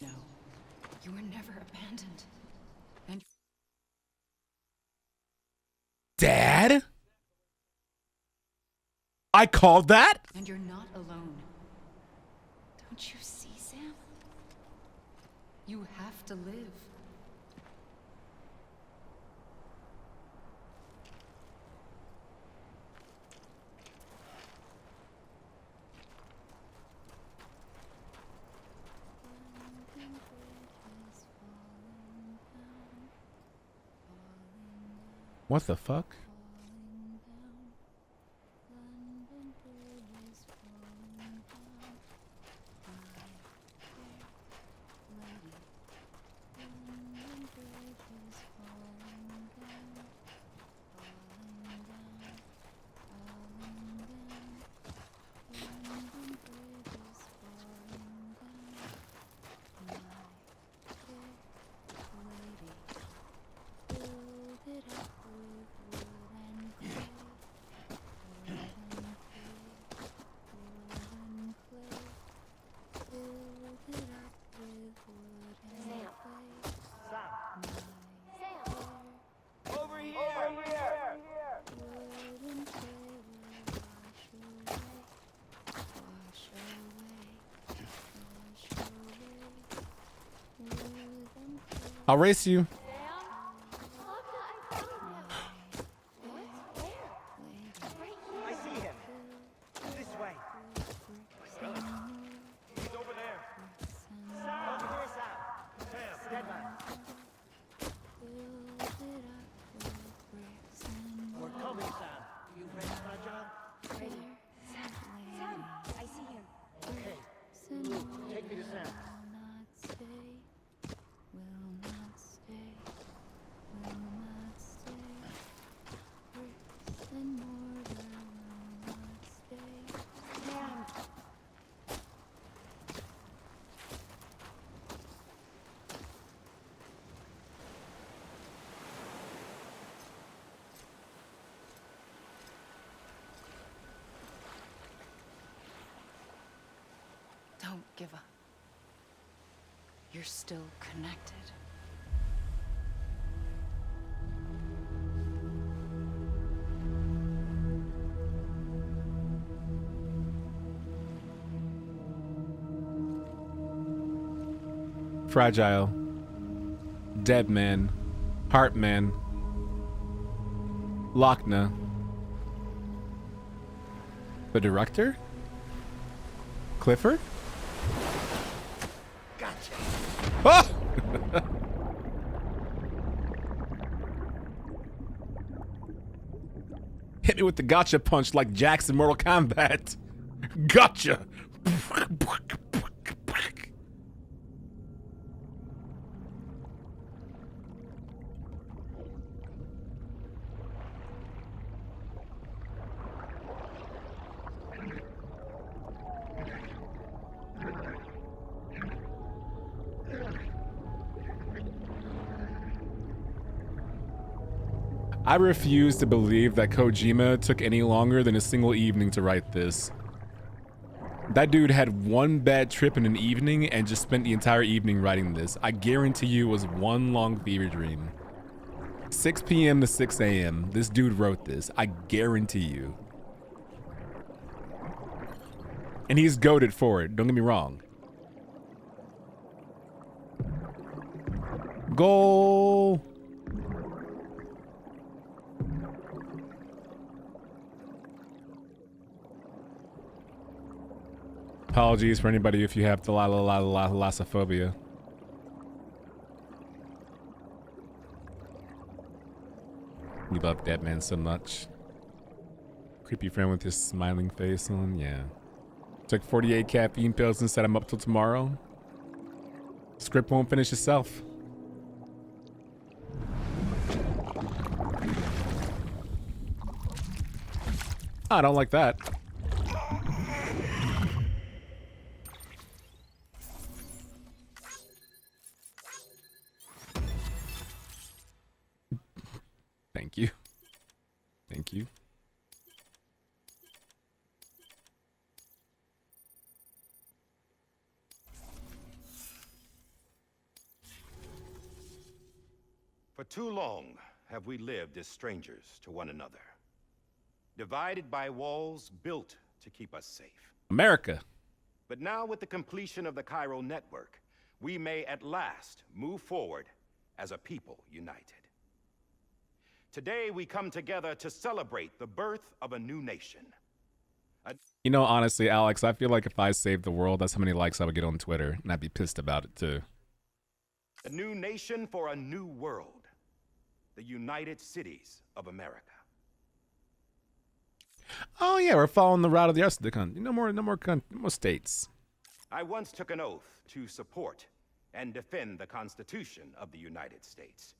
No. You were never abandoned. And Dad? I called that? And you're not alone. Don't you see, Sam? You have to live. What the fuck? Over here! I'll race you. I see him. This way. He's over there. Over here, Sam. Dead man. We're coming, Sam. You ready, Fragile? Ready. Sam, I see him. Okay. Take me to Sam. Don't give up. You're still connected. Fragile. Dead Man. Heartman. Lochna. The director? Clifford? Gotcha. Ah! Hit me with the gotcha punch like Jax in Mortal Kombat. Gotcha! I refuse to believe that Kojima took any longer than a single evening to write this. That dude had one bad trip in an evening and just spent the entire evening writing this. I guarantee you it was one long fever dream. 6 p.m. to 6 a.m. This dude wrote this. I guarantee you. And he's goated for it. Don't get me wrong. Goal! Apologies for anybody if you have thalassophobia. You love Dead Man so much. Creepy friend with his smiling face on, yeah. Took 48 caffeine pills and set him up till tomorrow. Script won't finish itself. I don't like that. Thank you. Thank you. For too long have we lived as strangers to one another, divided by walls built to keep us safe. America. But now with the completion of the Chiral network, we may at last move forward as a people united. Today we come together to celebrate the birth of a new nation. You know, honestly, Alex, I feel like if I saved the world, that's how many likes I would get on Twitter, and I'd be pissed about it too. A new nation for a new world. the United Cities of America. Oh yeah, we're following the route of the rest of the country. No more states. I once took an oath to support and defend the Constitution of the United States.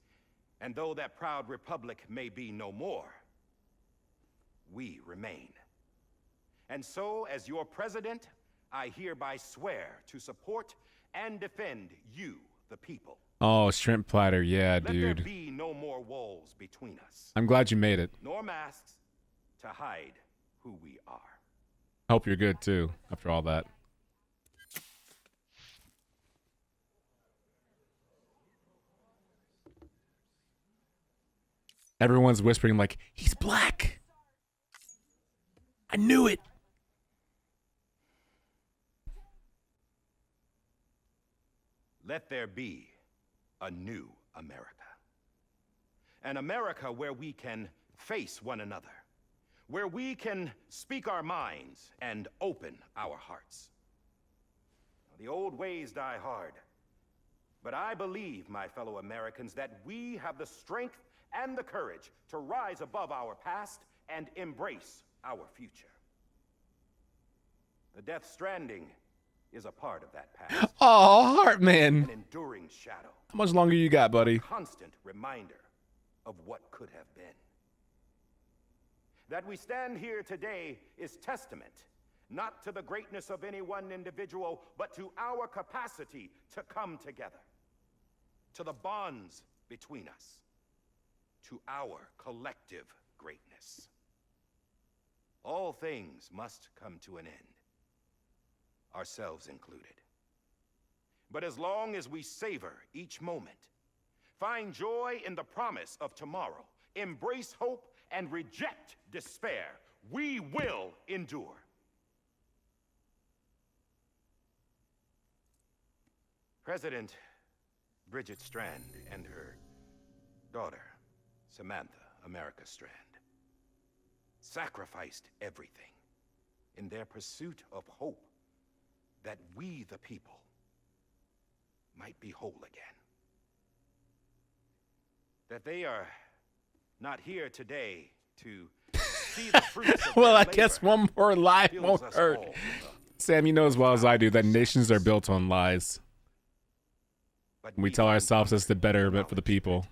And though that proud republic may be no more, we remain. And so, as your president, I hereby swear to support and defend you, the people. Oh, shrimp platter, yeah, Let there dude. be no more walls between us, I'm glad you made it. nor masks to hide who we are. Hope you're good too, after all that. Everyone's whispering like, he's black. I knew it. Let there be a new America. An America where we can face one another, where we can speak our minds and open our hearts. The old ways die hard, but I believe, my fellow Americans, that we have the strength and the courage to rise above our past and embrace our future. The Death Stranding is a part of that past. Oh, Heartman. An enduring shadow. How much longer you got, buddy? A constant reminder of what could have been. That we stand here today is testament, not to the greatness of any one individual, but to our capacity to come together, to the bonds between us, to our collective greatness. All things must come to an end, ourselves included. But as long as we savor each moment, find joy in the promise of tomorrow, embrace hope, and reject despair, we will endure. President Bridget Strand and her daughter, Samantha America Strand, sacrificed everything in their pursuit of hope that we, the people, might be whole again. That they are not here today to see the fruits of Well, their I guess labor one more lie fills won't us hurt. all with a Sam, you know as well as I do that nations are built on lies. But We tell find ourselves it's the comfort in betterment for the knowledge people. that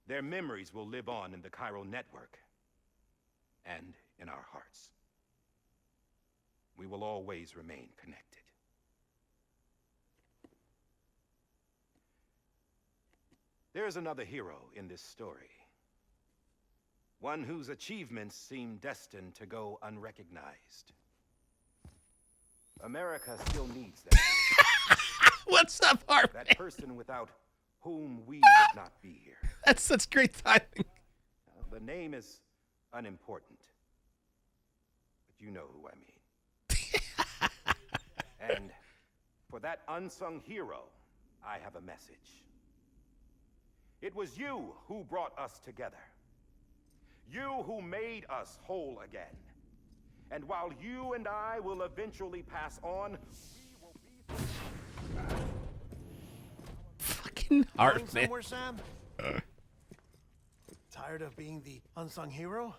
their memories will live on in the chiral network and in our hearts. We will always remain connected. There is another hero in this story. One whose achievements seem destined to go unrecognized. America still needs that. What's up, Heartman? That person without whom we would not be here. That's such great timing. The name is unimportant, but you know who I mean. And for that unsung hero, I have a message. It was you who brought us together. You who made us whole again. And while you and I will eventually pass on, we will be... Fucking Going Heartman. somewhere, Sam? Tired of being the unsung hero?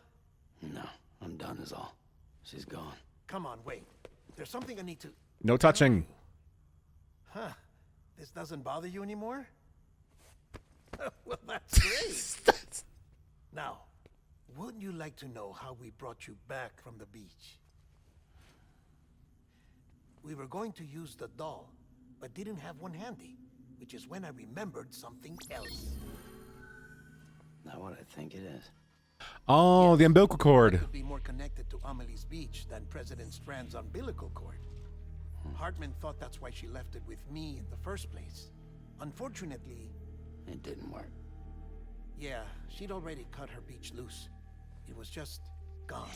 No, I'm done is all. She's gone. Come on, wait. There's something I need to... No touching. Huh. This doesn't bother you anymore? Well, that's great. Now, wouldn't you like to know how we brought you back from the beach? We were going to use the doll, but didn't have one handy, which is when I remembered something else. Not what I think it is. Oh, the umbilical It cord. could be more connected to Amelie's beach than President Strand's umbilical cord. Hartman thought that's why she left it with me in the first place. Unfortunately, It didn't work. yeah, she'd already cut her beach loose. It was just gone.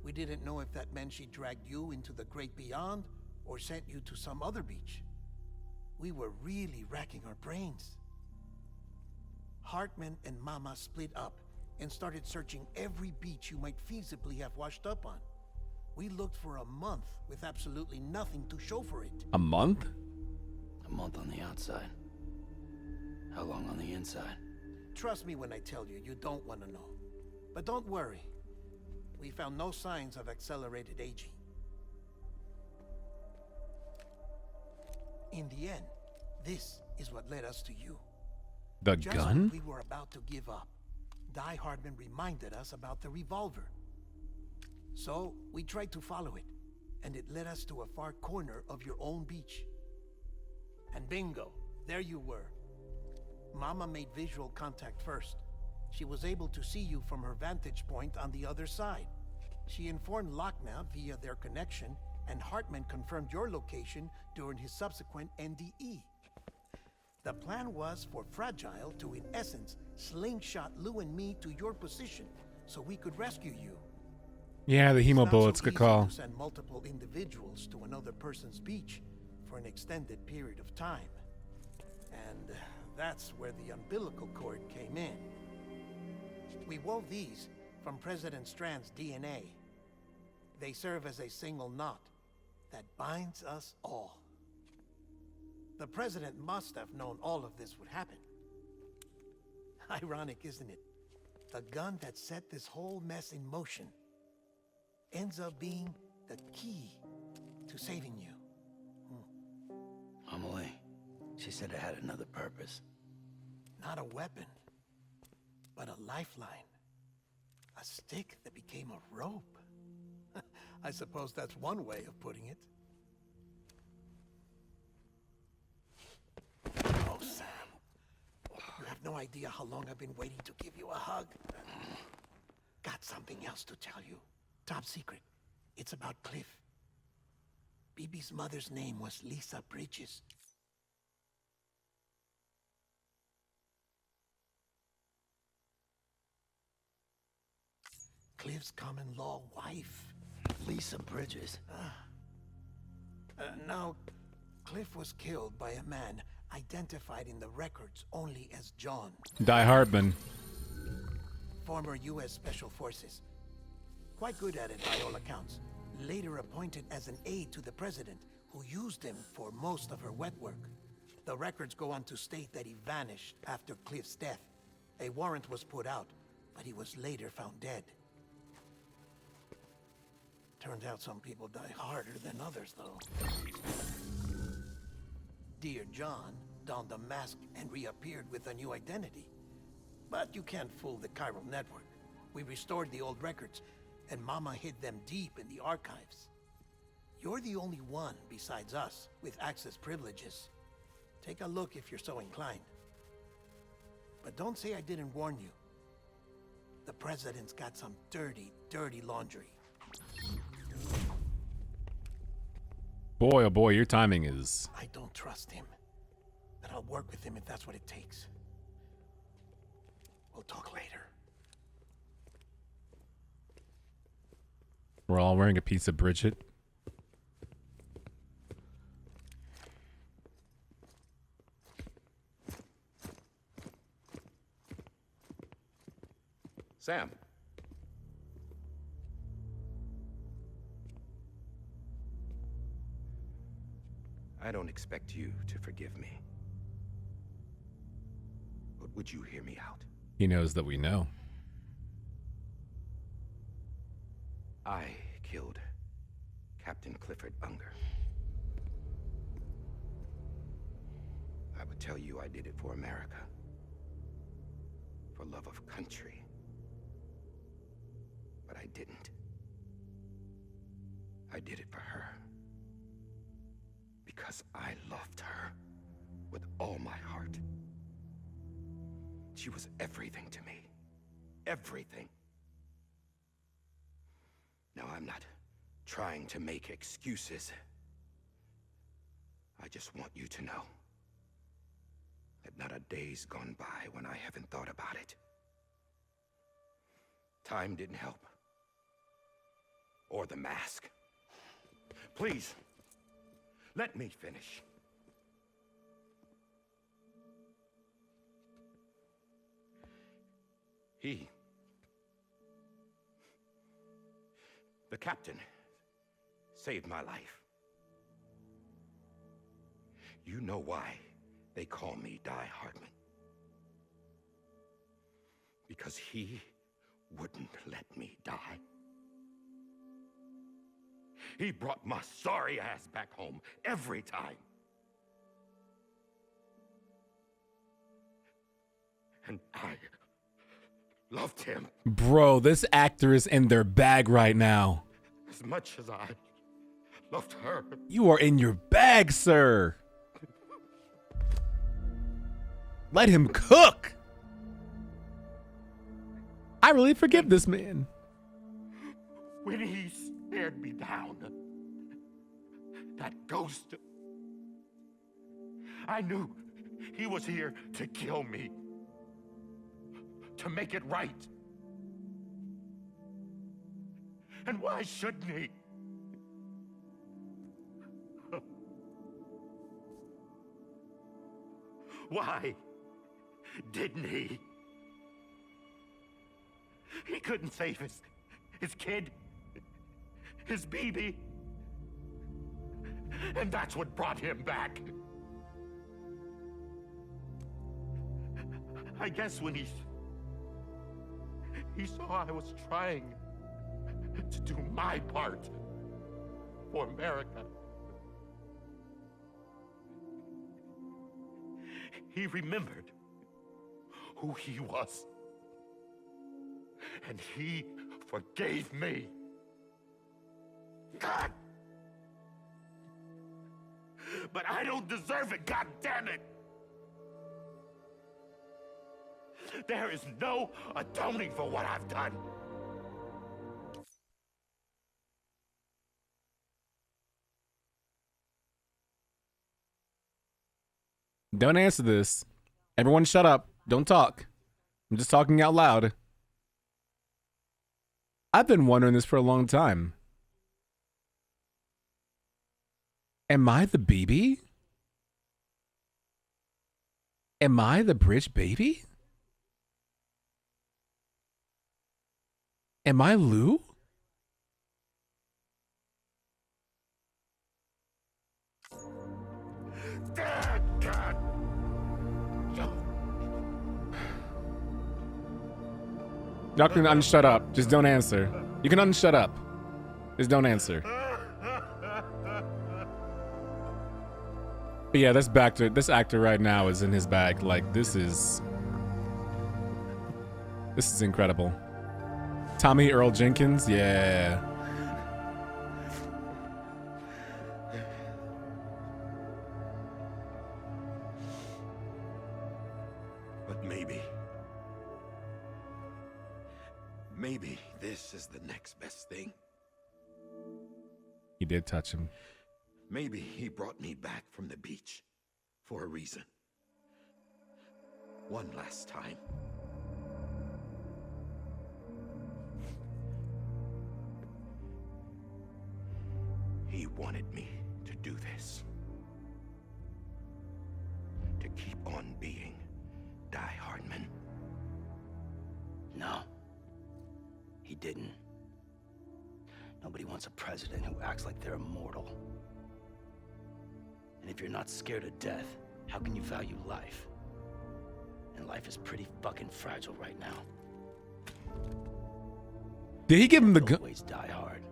We didn't know if that meant she dragged you into the great beyond or sent you to some other beach. We were really racking our brains. Hartman and Mama split up and started searching every beach you might feasibly have washed up on. We looked for a month with absolutely nothing to show for it. A month? A month on the outside. How long on the inside? Trust me when I tell you, you don't want to know. But don't worry. We found no signs of accelerated aging. In the end, this is what led us to you. The Just gun? when we were about to give up, Die Hardman reminded us about the revolver. So, we tried to follow it, and it led us to a far corner of your own beach. And bingo, there you were. Mama made visual contact first. She was able to see you from her vantage point on the other side. She informed Lochner via their connection, and Hartman confirmed your location during his subsequent NDE. The plan was for Fragile to, in essence, slingshot Lou and me to your position so we could rescue you. Yeah, the It's hemo not bullets, so good easy call. to send multiple individuals to another person's beach for an extended period of time. And that's where the umbilical cord came in. We wove these from President Strand's DNA. They serve as a single knot that binds us all. The President must have known all of this would happen. Ironic, isn't it? The gun that set this whole mess in motion ends up being the key to saving you. Amelie, she said it had another purpose. Not a weapon, but a lifeline. A stick that became a rope. I suppose that's one way of putting it. Oh, Sam. You have no idea how long I've been waiting to give you a hug. Got something else to tell you. Top secret. It's about Cliff. Bibi's mother's name was Lisa Bridges. Cliff's common-law wife. Lisa Bridges. Now, Cliff was killed by a man identified in the records only as John, Die Hardman. former U.S. Special Forces. Quite good at it by all accounts. Later appointed as an aide to the president, who used him for most of her wet work. The records go on to state that he vanished after Cliff's death. A warrant was put out, but he was later found dead. Turns out some people die harder than others, though. Dear John donned a mask and reappeared with a new identity. But you can't fool the chiral network. We restored the old records, and Mama hid them deep in the archives. You're the only one besides us with access privileges. Take a look if you're so inclined. But don't say I didn't warn you. The president's got some dirty, dirty laundry. Boy, oh boy, your timing is... I don't trust him. But I'll work with him if that's what it takes. We'll talk later. We're all wearing a piece of Bridget. Sam. I don't expect you to forgive me. But would you hear me out? He knows that we know. I killed Captain Clifford Unger. I would tell you I did it for America. For love of country. But I didn't. I did it for her. Because I loved her with all my heart. She was everything to me. Everything. Now, I'm not trying to make excuses. I just want you to know that not a day's gone by when I haven't thought about it. Time didn't help. Or the mask. Please, let me finish. The captain, saved my life. You know why they call me Die Hardman. because he wouldn't let me die. He brought my sorry ass back home every time. And I loved him Bro, this actor is in their bag right now. as much as I loved her. You are in your bag, sir. Let him cook. I really forgive this man. When he stared me down, that ghost, I knew he was here to kill me, to make it right. And why shouldn't he? Why didn't he? He couldn't save his kid, his baby. And that's what brought him back. I guess when he saw I was trying to do my part for America, he remembered who he was. And he forgave me. God! But I don't deserve it, God damn it! There is no atoning for what I've done. Don't answer this. Everyone shut up. Don't talk. I'm just talking out loud. I've been wondering this for a long time. Am I the BB? Am I the bridge baby? Am I Lou? God. Y'all can unshut up. Just don't answer. You can unshut up. Just don't answer. But yeah, this actor right now is in his bag. Like, this is incredible. Tommy Earl Jenkins, yeah. But maybe this is the next best thing. He did touch him. Maybe he brought me back from the beach for a reason. One last time. He wanted me to do this. To keep on being Die Hardman. No. He didn't. Nobody wants a president who acts like they're immortal. And if you're not scared of death, how can you value life? And life is pretty fucking fragile right now. Did he give him the gun? Always die hard.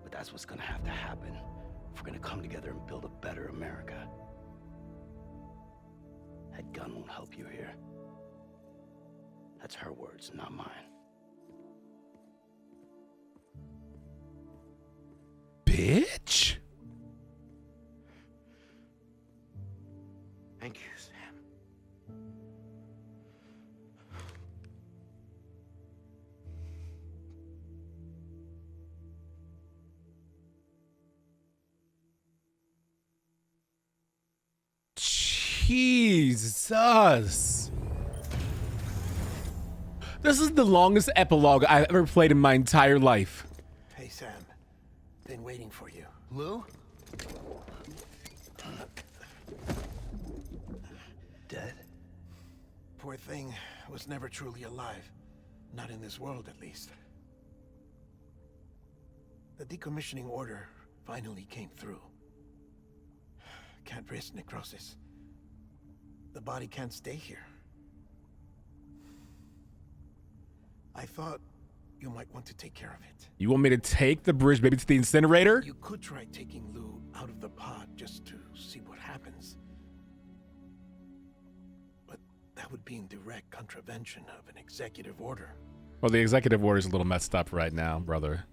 But that's what's gonna have to happen if we're gonna come together and build a better America. That gun won't help you here. That's her words, not mine. Bitch. Thank you, Sam. Jesus. This is the longest epilogue I've ever played in my entire life. Hey, Sam. Been waiting for you. Lou? Dead? Poor thing was never truly alive. Not in this world, at least. The decommissioning order finally came through. Can't risk necrosis. The body can't stay here. I thought you might want to take care of it. You want me to take the bridge baby to the incinerator? You could try taking Lou out of the pod just to see what happens. But that would be in direct contravention of an executive order. Well, the executive order is a little messed up right now, brother.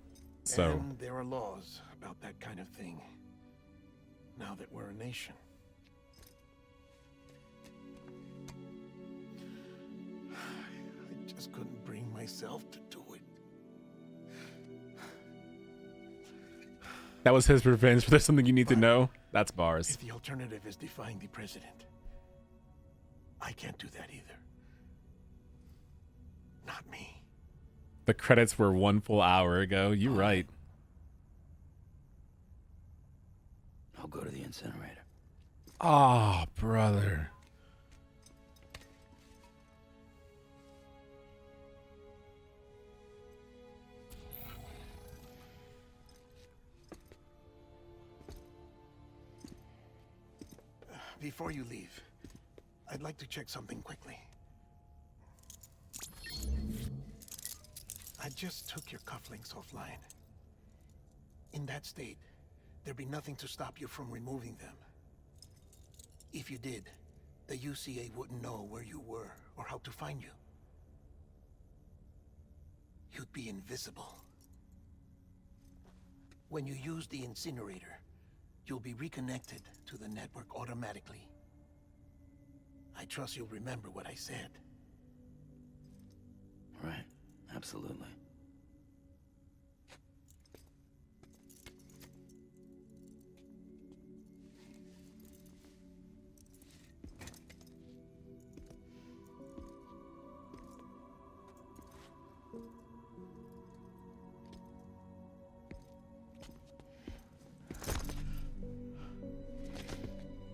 So And there are laws about that kind of thing. Now that we're a nation. I just couldn't bring myself to do it. that was his revenge. But there's something you need to know. That's bars. If the alternative is defying the president, I can't do that either. Not me. The credits were 1 full hour ago. You're right. I'll go to the incinerator. Oh, brother. Before you leave, I'd like to check something quickly. I just took your cufflinks offline. In that state, there'd be nothing to stop you from removing them. If you did, the UCA wouldn't know where you were or how to find you. You'd be invisible. When you use the incinerator, you'll be reconnected to the network automatically. I trust you'll remember what I said. Right. Absolutely.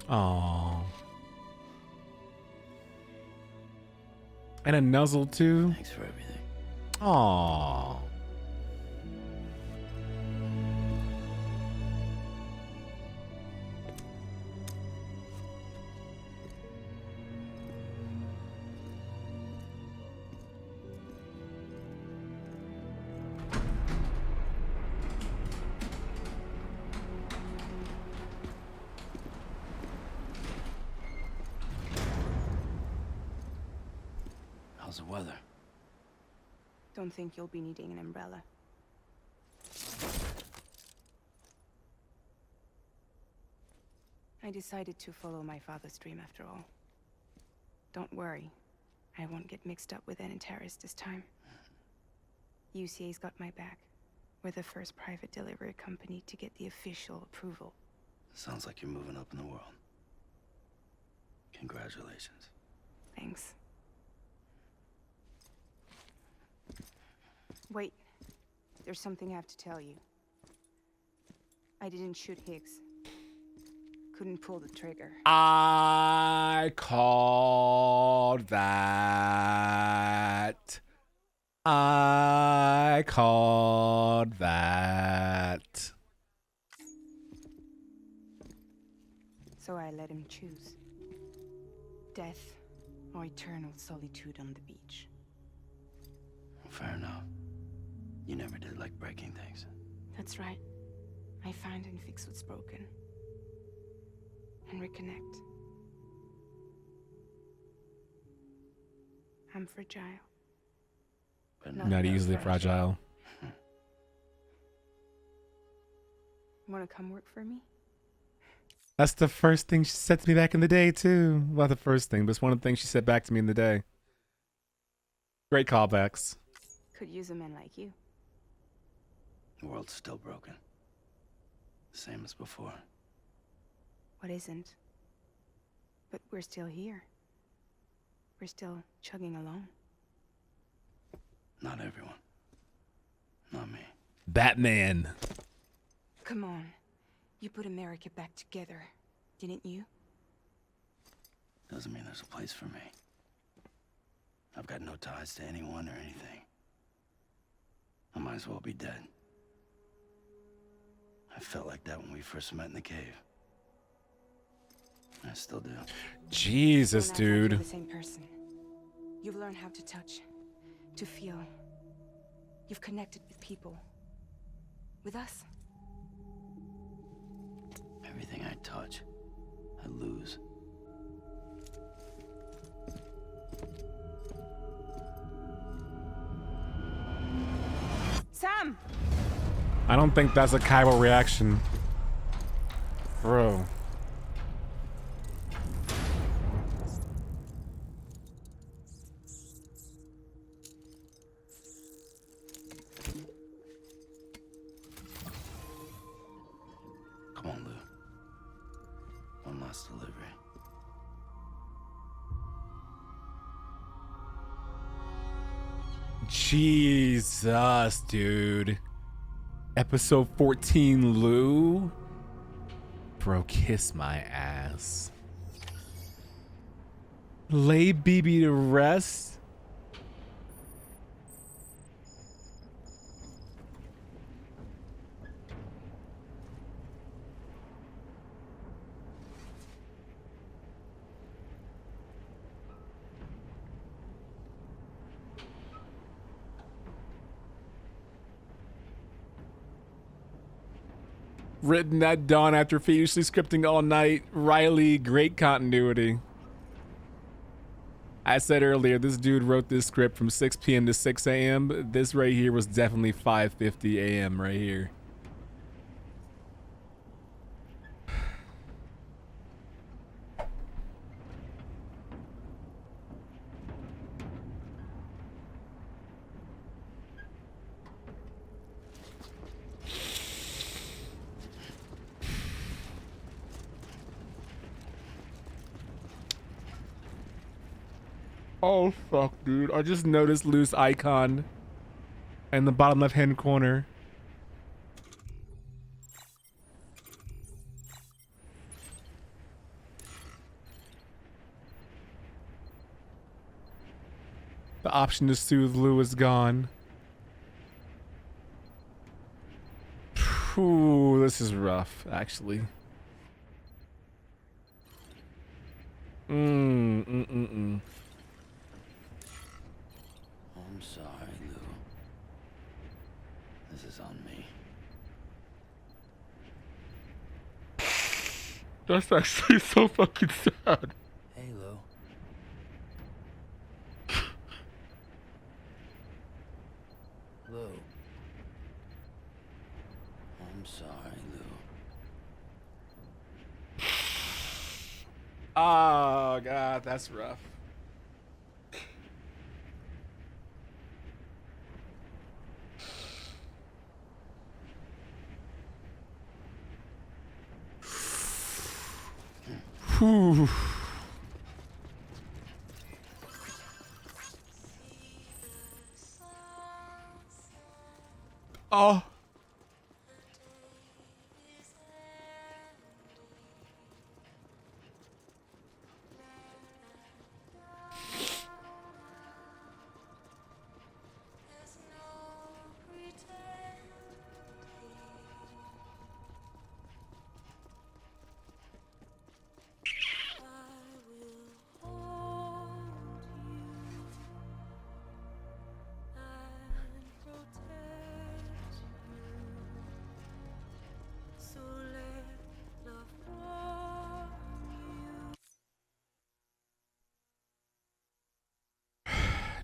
Aww. And a nuzzle too. Thanks for everything. Aww. How's the weather? Don't think you'll be needing an umbrella. I decided to follow my father's dream after all. Don't worry, I won't get mixed up with any terrorists this time. UCA's got my back. We're the first private delivery company to get the official approval. Sounds like you're moving up in the world. Congratulations. Thanks. Wait, there's something I have to tell you. I didn't shoot Higgs. Couldn't pull the trigger. I called that. I called that. So I let him choose. Death or eternal solitude on the beach. Fair enough. You never did like breaking things. That's right. I find and fix what's broken. And reconnect. I'm fragile. But Not Not that easily fragile. Wanna come work for me? That's the first thing she said to me back in the day, too. Well, the first thing, but it's one of the things she said back to me in the day. Great callbacks. Could use a man like you. the world's still broken. Same as before. What isn't? But we're still here. We're still chugging along. Not everyone. Not me. Batman. Come on. You put America back together, didn't you? Doesn't mean there's a place for me. I've got no ties to anyone or anything. I might as well be dead. I felt like that when we first met in the cave. I still do. Jesus, When I thought you were dude. the same person. You've learned how to touch, to feel, You've connected with people. With us. Everything I touch, I lose. Sam! I don't think that's a chiral reaction. Bro. Come on, Lou. One last delivery. Jesus, dude. Episode 14, Lou. Bro, kiss my ass. Lay BB to rest. Written at dawn after furiously scripting all night. Riley, great continuity. I said earlier, this dude wrote this script from 6 p.m. to 6 a.m. This right here was definitely 5:50 a.m. right here. Oh fuck, dude. I just noticed Lou's icon in the bottom left hand corner. The option to soothe Lou is gone. Ooh, this is rough, actually. I'm sorry, Lou. This is on me. That's actually so fucking sad. Hey, Lou. Lou. I'm sorry, Lou. Oh god, that's rough. Whew. Oh.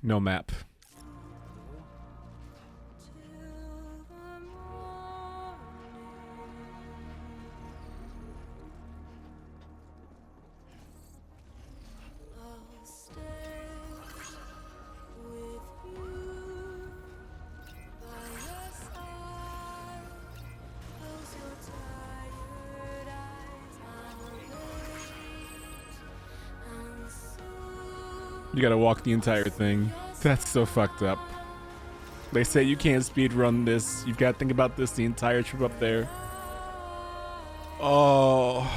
No map. You gotta walk the entire thing. That's so fucked up. They say you can't speedrun this. You've gotta think about this the entire trip up there. Oh.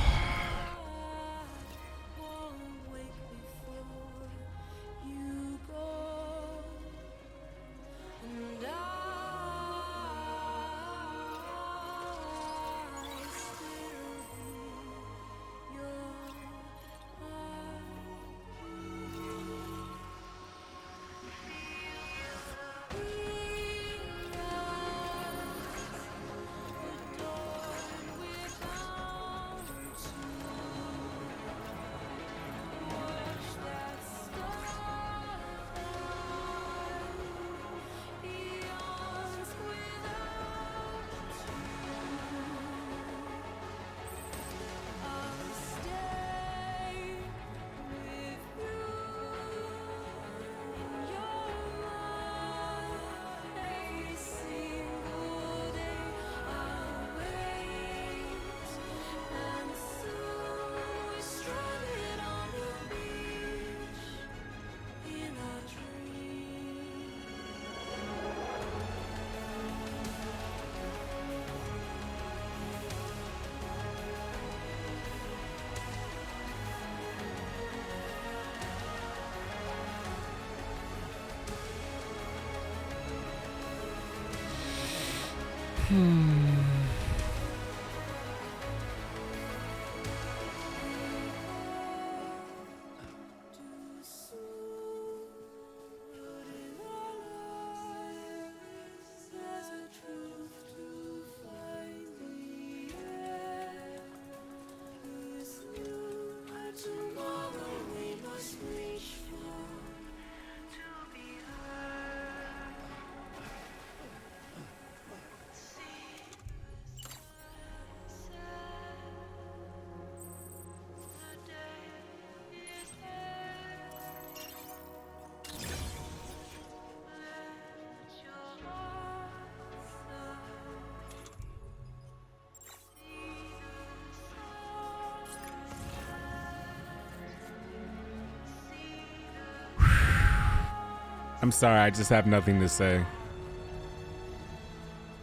I'm sorry, I just have nothing to say.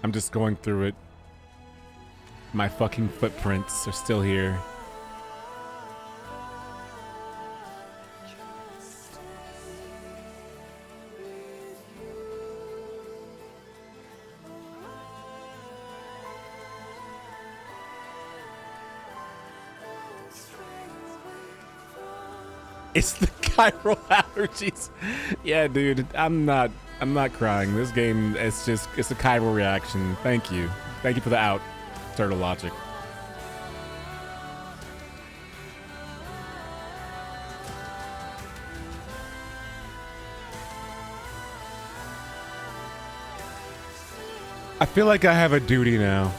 I'm just going through it. My fucking footprints are still here. It's the chiral allergies. Yeah, dude, I'm not crying. This game, it's a chiral reaction. Thank you for the out, Turtle Logic. I feel like I have a duty now.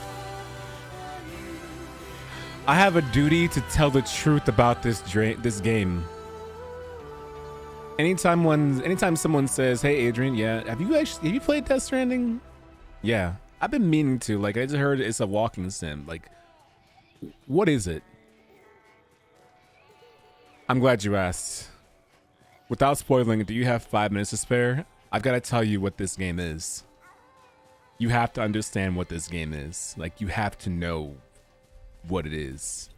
I have a duty to tell the truth about this game. Anytime someone says, "Hey, Adrian, yeah, have you played Death Stranding?" Yeah, I've been meaning to. Like, I just heard it's a walking sim. Like, what is it? I'm glad you asked. Without spoiling, do you have 5 minutes to spare? I've got to tell you what this game is. You have to understand what this game is. Like, you have to know what it is.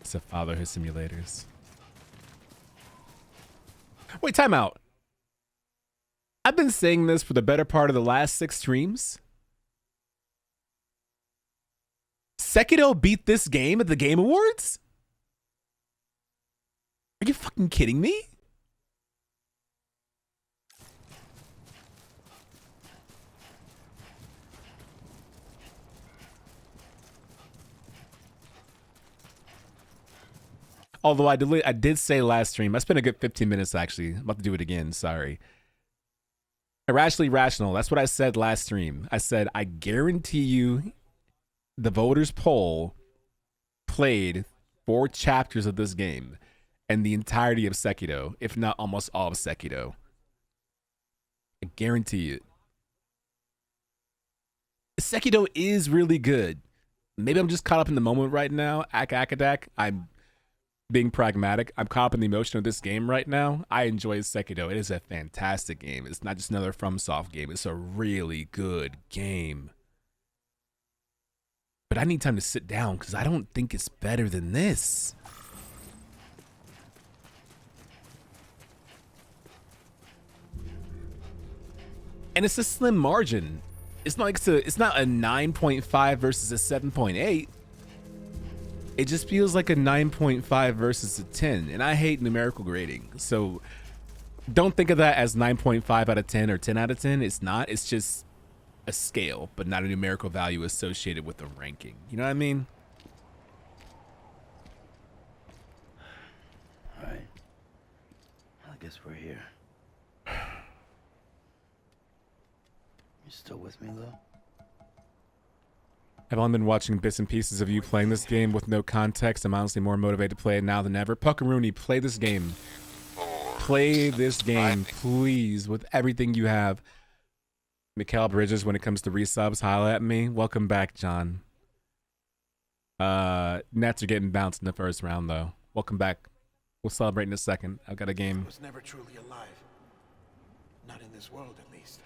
It's a fatherhood simulators. Wait, time out. I've been saying this for the better part of the last 6 streams. Sekiro beat this game at the Game Awards? Are you fucking kidding me? Although I did say last stream, I spent a good 15 minutes actually. I'm about to do it again, sorry. Irrationally rational, that's what I said last stream. I said, I guarantee you the voters poll played 4 chapters of this game and the entirety of Sekiro, if not almost all of Sekiro. I guarantee it. Sekiro is really good. Maybe I'm just caught up in the moment right now. Akadak. I'm being pragmatic. I'm caught up in the emotion of this game right now. I enjoy Sekiro. It is a fantastic game. It's not just another FromSoft game. It's a really good game. But I need time to sit down because I don't think it's better than this. And it's a slim margin. It's not like it's not a 9.5 versus a 7.8. It just feels like a 9.5 versus a 10. And I hate numerical grading. So don't think of that as 9.5 out of 10 or 10 out of 10. It's not. It's just a scale, but not a numerical value associated with the ranking. You know what I mean? All right. I guess we're here. You still with me, though? I've only been watching bits and pieces of you playing this game with no context. I'm honestly more motivated to play it now than ever. Puckaroony, play this game. Play this game, please, with everything you have. Mikhail Bridges, when it comes to resubs, holla at me. Welcome back, John. Nets are getting bounced in the first round, though. Welcome back. We'll celebrate in a second. I've got a game. I was never truly alive. Not in this world, at least.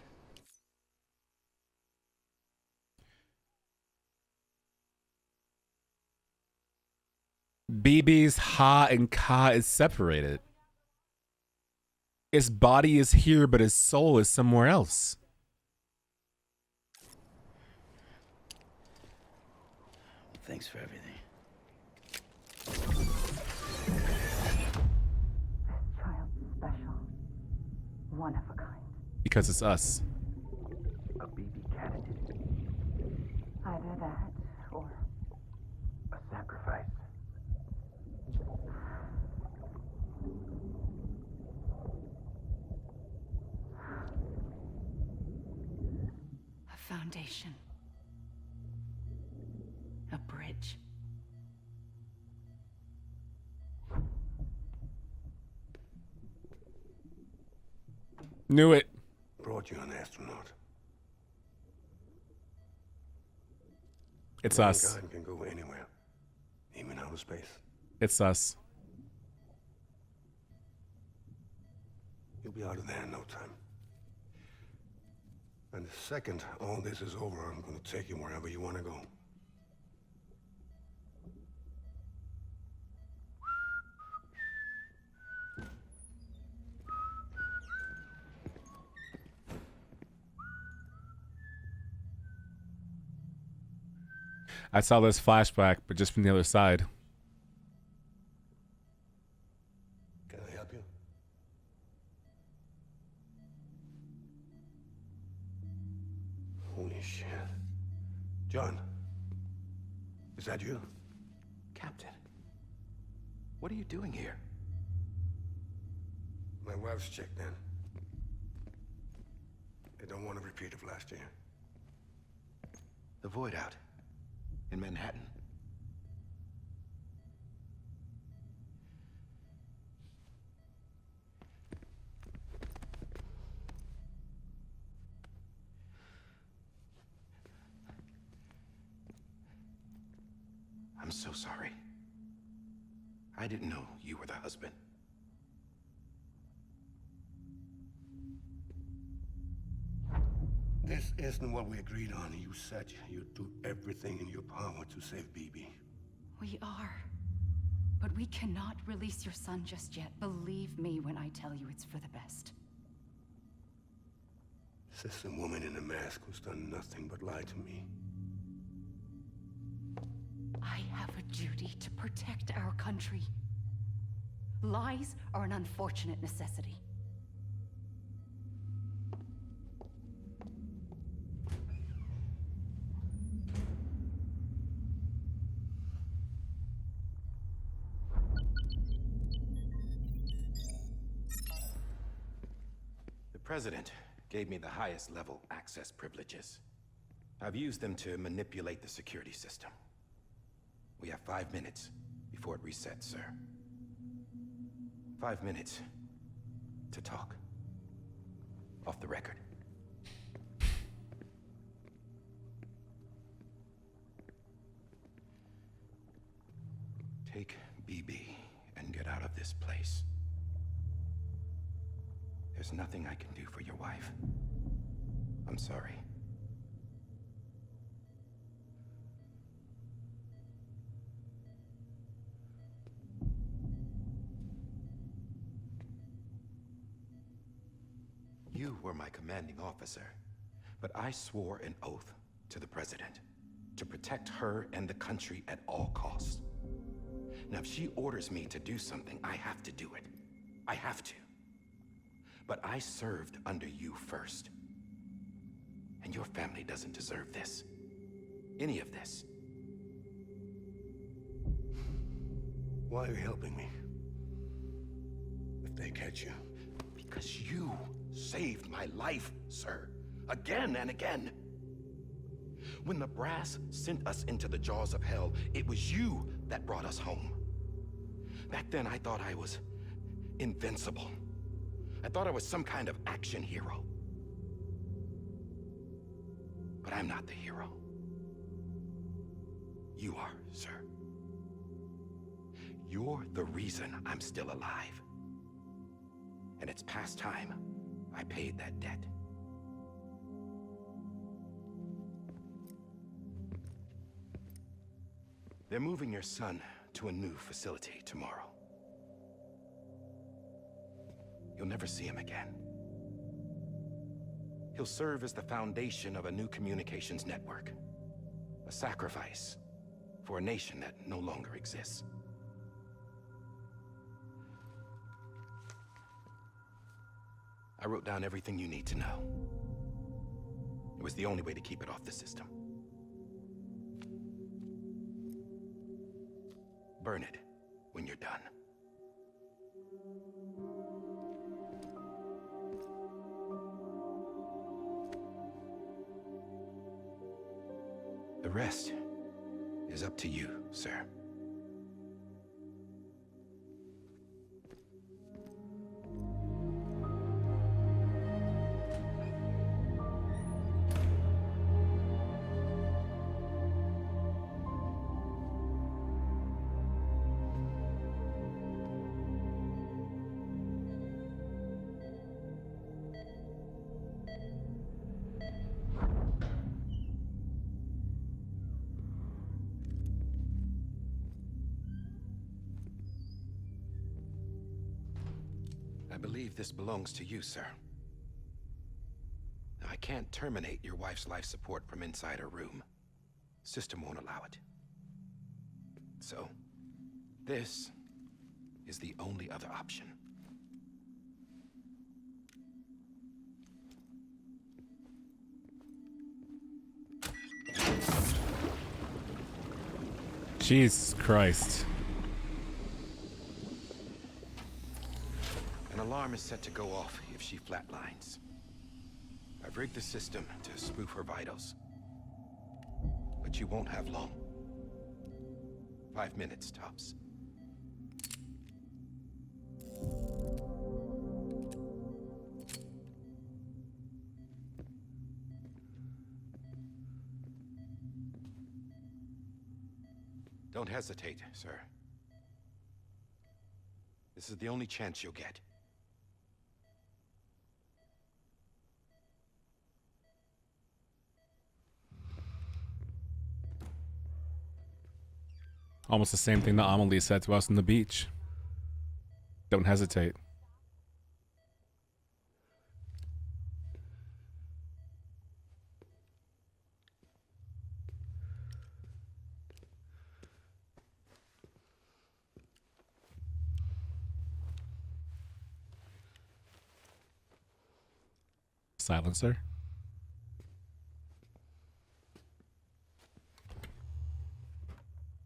BB's ha and ka is separated. His body is here, but his soul is somewhere else. Thanks for everything. Child special. One of a kind. Because it's us. A BB candidate. Either that or A sacrifice. A foundation. A bridge. Knew it. Brought you an astronaut. It's us. Mankind can go anywhere, even outer space. It's us. You'll be out of there in no time. And the second all this is over, I'm gonna take you wherever you wanna go. I saw this flashback, but just from the other side. Can I help you? Holy shit. John, is that you? Captain, what are you doing here? My wife's checked in. They don't want a repeat of last year. The void out. In Manhattan. I'm so sorry. I didn't know you were the husband. This isn't what we agreed on. You said you'd do everything in your power to save BB. We are. But we cannot release your son just yet. Believe me when I tell you it's for the best. This is a woman in a mask who's done nothing but lie to me. I have a duty to protect our country. Lies are an unfortunate necessity. The President gave me the highest level access privileges. I've used them to manipulate the security system. We have 5 minutes before it resets, sir. 5 minutes to talk. Off the record. Take BB and get out of this place. There's nothing I can do for your wife. I'm sorry. You were my commanding officer, but I swore an oath to the President to protect her and the country at all costs. Now, if she orders me to do something, I have to do it. I have to. But I served under you first. And your family doesn't deserve this. Any of this. Why are you helping me? If they catch you. Because you saved my life, sir. Again and again. When the brass sent us into the jaws of hell, it was you that brought us home. Back then, I thought I was invincible. I thought I was some kind of action hero. But I'm not the hero. You are, sir. You're the reason I'm still alive. And it's past time I paid that debt. They're moving your son to a new facility tomorrow. you'll never see him again. He'll serve as the foundation of a new communications network. A sacrifice for a nation that no longer exists. I wrote down everything you need to know. It was the only way to keep it off the system. Burn it when you're done. The rest is up to you, sir. I believe this belongs to you, sir. I can't terminate your wife's life support from inside her room. System won't allow it. So, this is the only other option. Jesus Christ. An alarm is set to go off if she flatlines. I've rigged the system to spoof her vitals. But you won't have long. 5 minutes, tops. Don't hesitate, sir. This is the only chance you'll get. Almost the same thing that Amelie said to us on the beach. Don't hesitate. Silencer.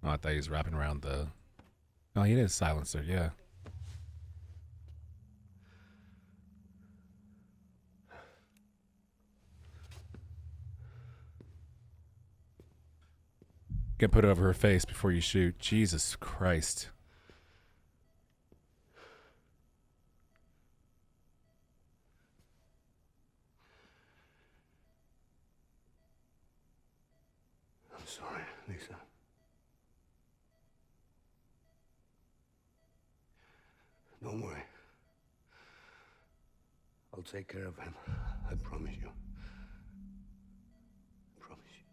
Oh, I thought he was wrapping around the... Oh, he is silencer, yeah. Can put it over her face before you shoot. Jesus Christ. I'm sorry, Lisa. Don't worry. I'll take care of him. I promise you. I promise you.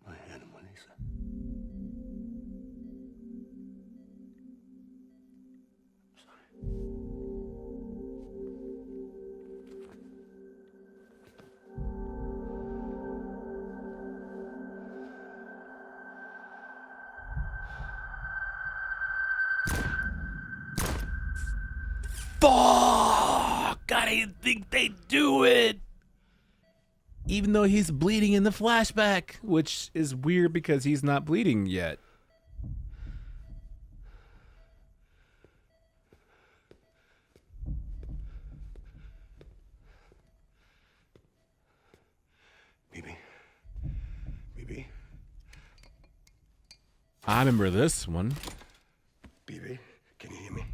My animal, Lisa. Fuck! I didn't think they'd do it! Even though he's bleeding in the flashback, which is weird because he's not bleeding yet. BB. I remember this one. BB, can you hear me?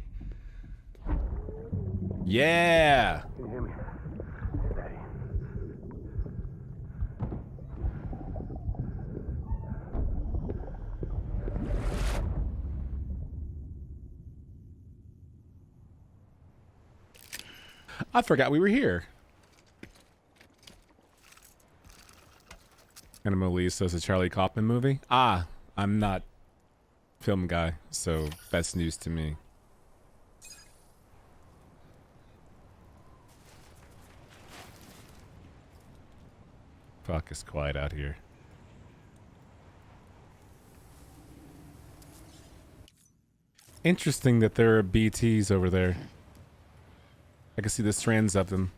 Yeah! Can you hear me? Steady. I forgot we were here. Anomalisa is a Charlie Kaufman movie? Ah, I'm not film guy, so that's news to me. Fuck, it's quiet out here. Interesting that there are BTs over there. I can see the strands of them.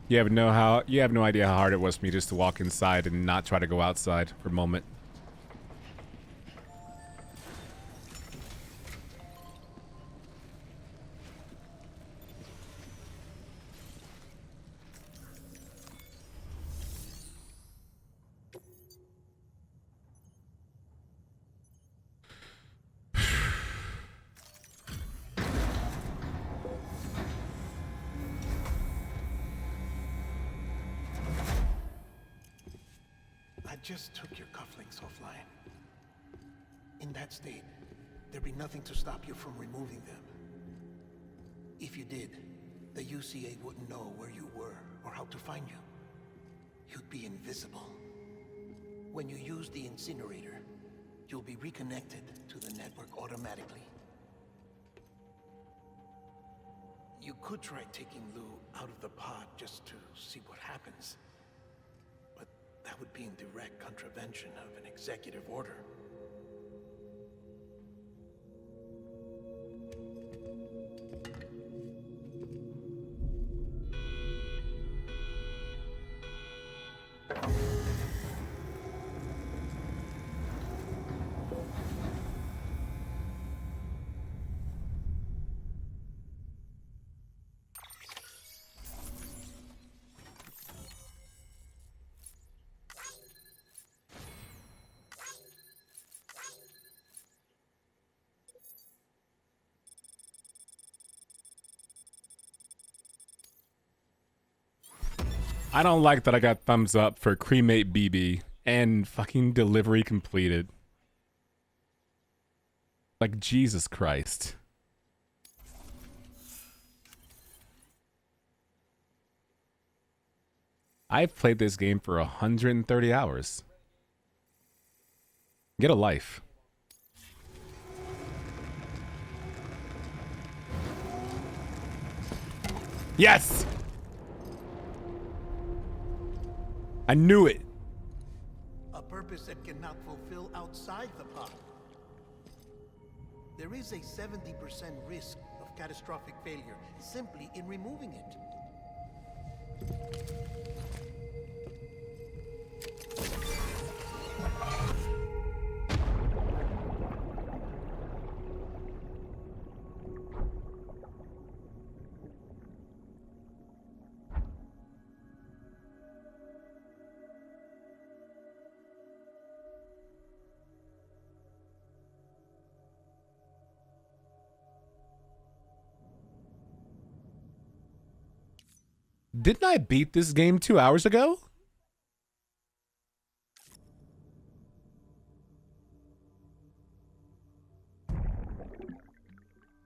You have no idea how hard it was for me just to walk inside and not try to go outside for a moment. I just took your cufflinks offline. In that state, there'd be nothing to stop you from removing them. If you did, the UCA wouldn't know where you were or how to find you. You'd be invisible. When you use the incinerator, you'll be reconnected to the network automatically. You could try taking Lou out of the pod just to see what happens. But that would be in direct contravention of an executive order. I don't like that I got thumbs up for Cremate BB and fucking delivery completed. Like, Jesus Christ. I've played this game for 130 hours. Get a life. Yes! I knew it. A purpose that cannot fulfill outside the pod. There is a 70% risk of catastrophic failure simply in removing it. Didn't I beat this game 2 hours ago?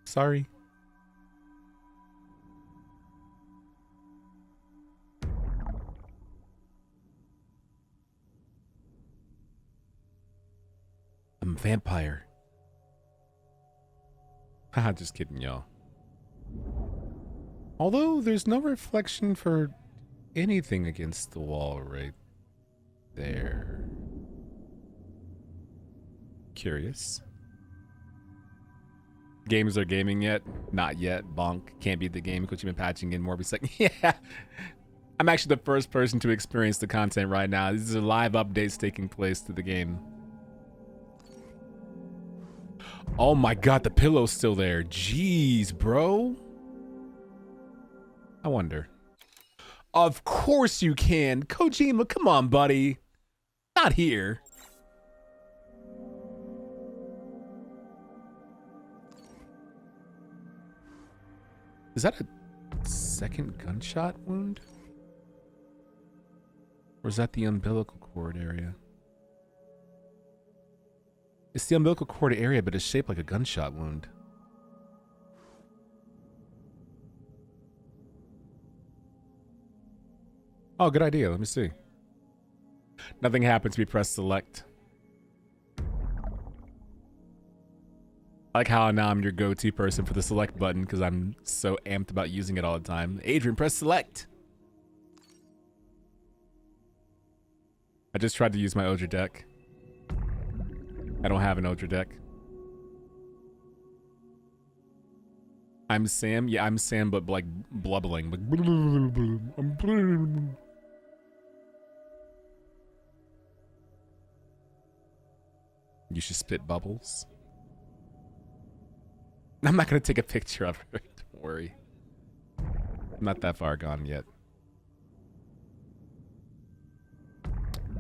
Sorry. I'm a vampire. Haha, just kidding, y'all. Although there's no reflection for anything against the wall right there. Curious. Games are gaming yet? Not yet. Bonk. Can't beat the game. Kojima patching in more. Yeah. I'm actually the first person to experience the content right now. These are live updates taking place to the game. Oh my god, the pillow's still there. Jeez, bro. I wonder. Of course you can. Kojima, come on, buddy. Not here. Is that a Second gunshot wound? Or is that the umbilical cord area? It's the umbilical cord area, but it's shaped like a gunshot wound. Oh, good idea. Let me see. Nothing happens. We press select. I like how now I'm your go-to person for the select button because I'm so amped about using it all the time. Adrian, press select. I just tried to use my Odra deck. I don't have an Odra deck. I'm Sam. Yeah, I'm Sam, but like blubbling. Like, you should spit bubbles. I'm not gonna take a picture of her. Don't worry. I'm not that far gone yet.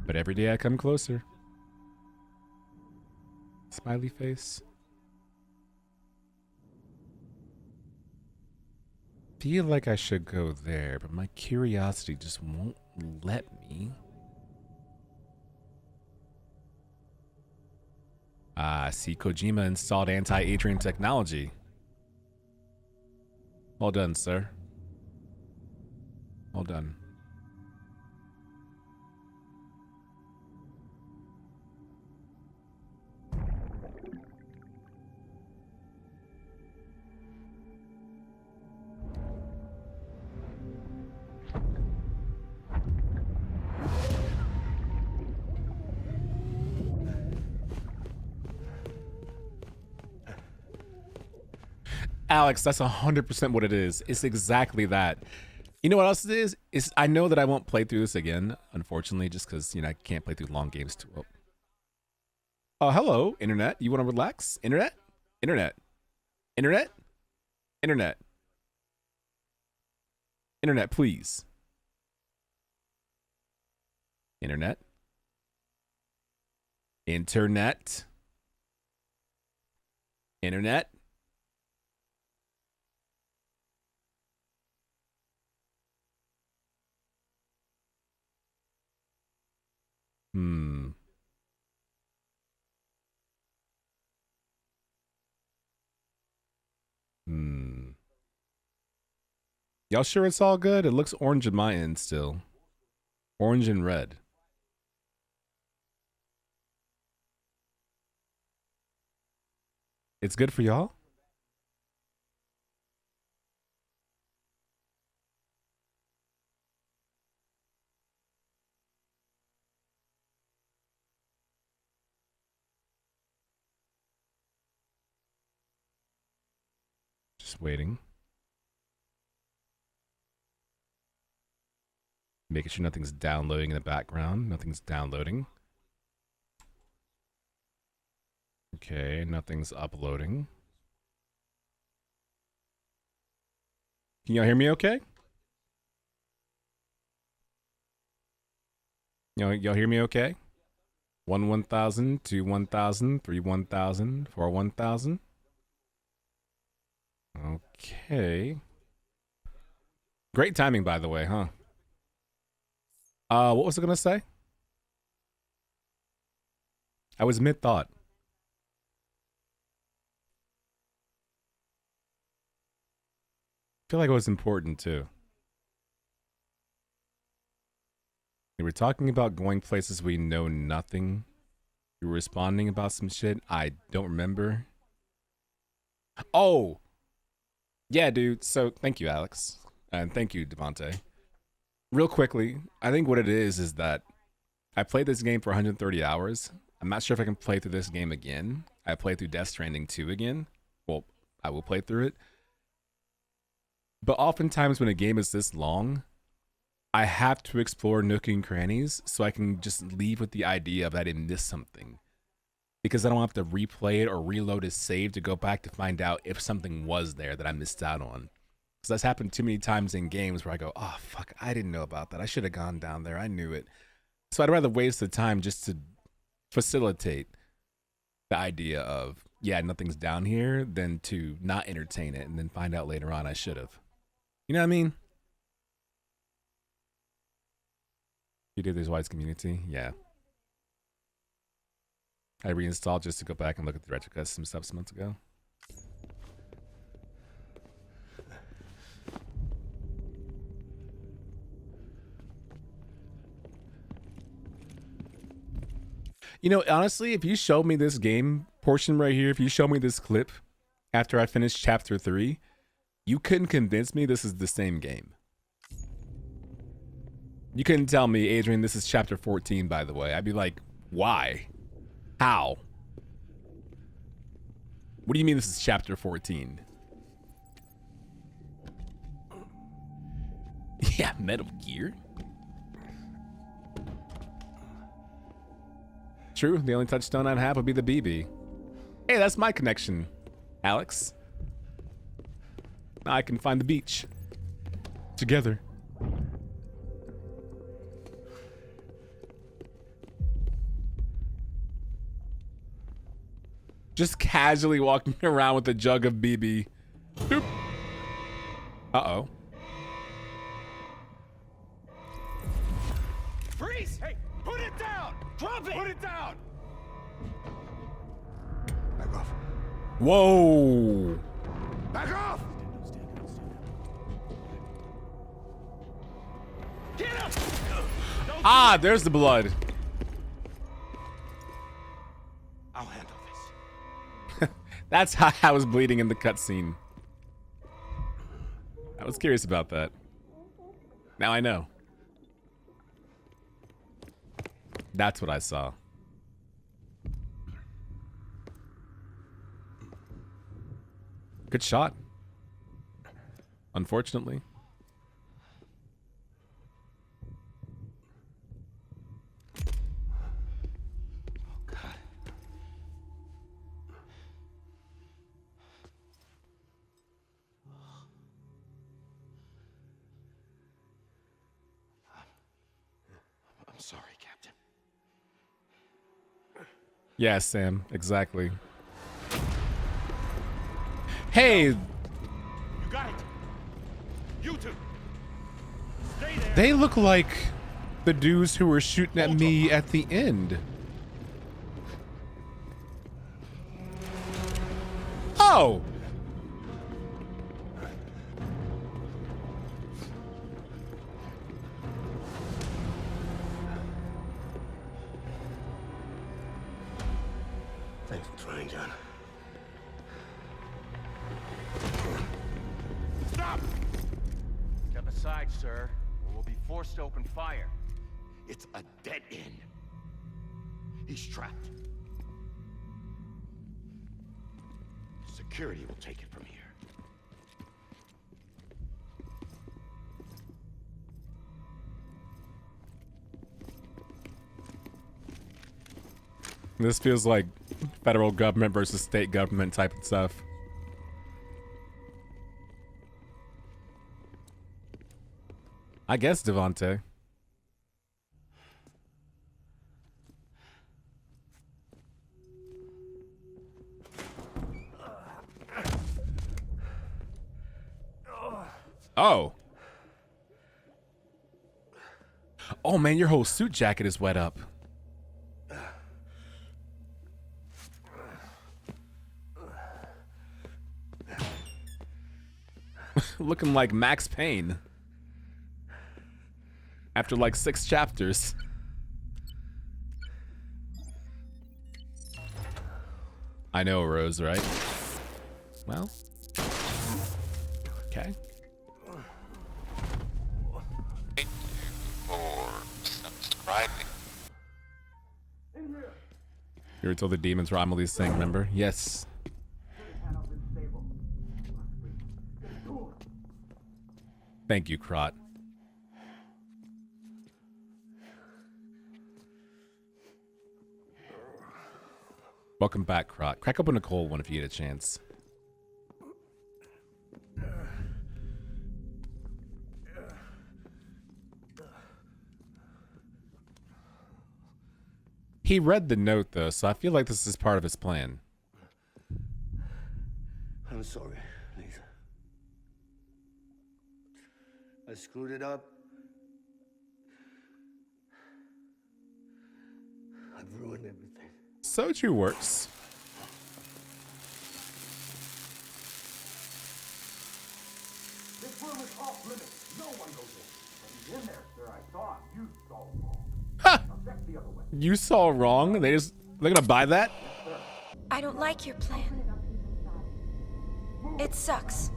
But every day I come closer. Smiley face. Feel like I should go there, but my curiosity just won't let me. Ah, see, Kojima installed anti-Adrian technology. Well done, sir. Well done. Alex, that's 100% what it is. It's exactly that. You know what else it is? I know that I won't play through this again, unfortunately, just because, you know, I can't play through long games too well. Oh, hello, internet. You want to relax? Internet? Internet? Internet? Internet? Internet, please. Internet? Internet? Internet? Hmm. Y'all sure it's all good? It looks orange in my end still. Orange and red. It's good for y'all? Just waiting. Making sure nothing's downloading in the background. Nothing's downloading. Okay, nothing's uploading. Can y'all hear me okay? Y'all hear me okay? 1,000, 2 1,000, 3 1,000, 4 1,000. Okay. Great timing, by the way, huh? What was I gonna say? I was mid-thought. I feel like it was important, too. We were talking about going places we know nothing. You were responding about some shit I don't remember. Oh! Yeah, dude. So, thank you, Alex. And thank you, Devontae. Real quickly, I think what it is that I played this game for 130 hours. I'm not sure if I can play through this game again. I played through Death Stranding 2 again. Well, I will play through it. But oftentimes when a game is this long, I have to explore nook and crannies so I can just leave with the idea that I missed something. Because I don't have to replay it or reload a save to go back to find out if something was there that I missed out on. Because that's happened too many times in games where I go, oh, fuck, I didn't know about that. I should have gone down there. I knew it. So I'd rather waste the time just to facilitate the idea of, yeah, nothing's down here, than to not entertain it and then find out later on I should have. You know what I mean? You did this White's community? Yeah. I reinstalled just to go back and look at the retro custom stuff some months ago. You know, honestly, if you showed me this game portion right here, if you show me this clip after I finished chapter 3, you couldn't convince me this is the same game. You couldn't tell me, Adrian, this is chapter 14, by the way. I'd be like, why? How? What do you mean this is chapter 14? Yeah, Metal Gear. True, the only touchstone I'd have would be the BB. Hey, that's my connection, Alex. Now I can find the beach. Together. Just casually walking around with a jug of BB. Boop. Uh-oh. Freeze! Hey, put it down! Drop it! Put it down! Back off. Whoa! Back off! Get up! Ah, there's the blood. I'll handle this. That's how I was bleeding in the cutscene. I was curious about that. Now I know. That's what I saw. Good shot. Unfortunately. Oh, God. I'm sorry, Captain. Yeah, Sam, exactly. Hey! You got it! You two! Stay there! They look like the dudes who were shooting at me at the end. Oh! Thanks for trying, John. Stop! Step aside, sir, or we'll be forced to open fire. It's a dead end. He's trapped. Security will take it from here. This feels like federal government versus state government type of stuff. I guess, Devontae. Oh. Oh man, your whole suit jacket is wet up. Looking like Max Payne. After like 6 chapters. I know, Rose, right? Well. Okay. You were told the demons were Amelie's thing, remember? Yes. Thank you, Krot. Welcome back, Krot. Crack open a cold one if you get a chance. He read the note, though, so I feel like this is part of his plan. I'm sorry, Lisa. I screwed it up. I've ruined everything. So true works. This room is off limits. No one goes in. But he's in there, sir. I saw him. You saw him wrong. Ha! Now check the other way. You saw wrong. They're gonna buy that? I don't like your plan. It sucks.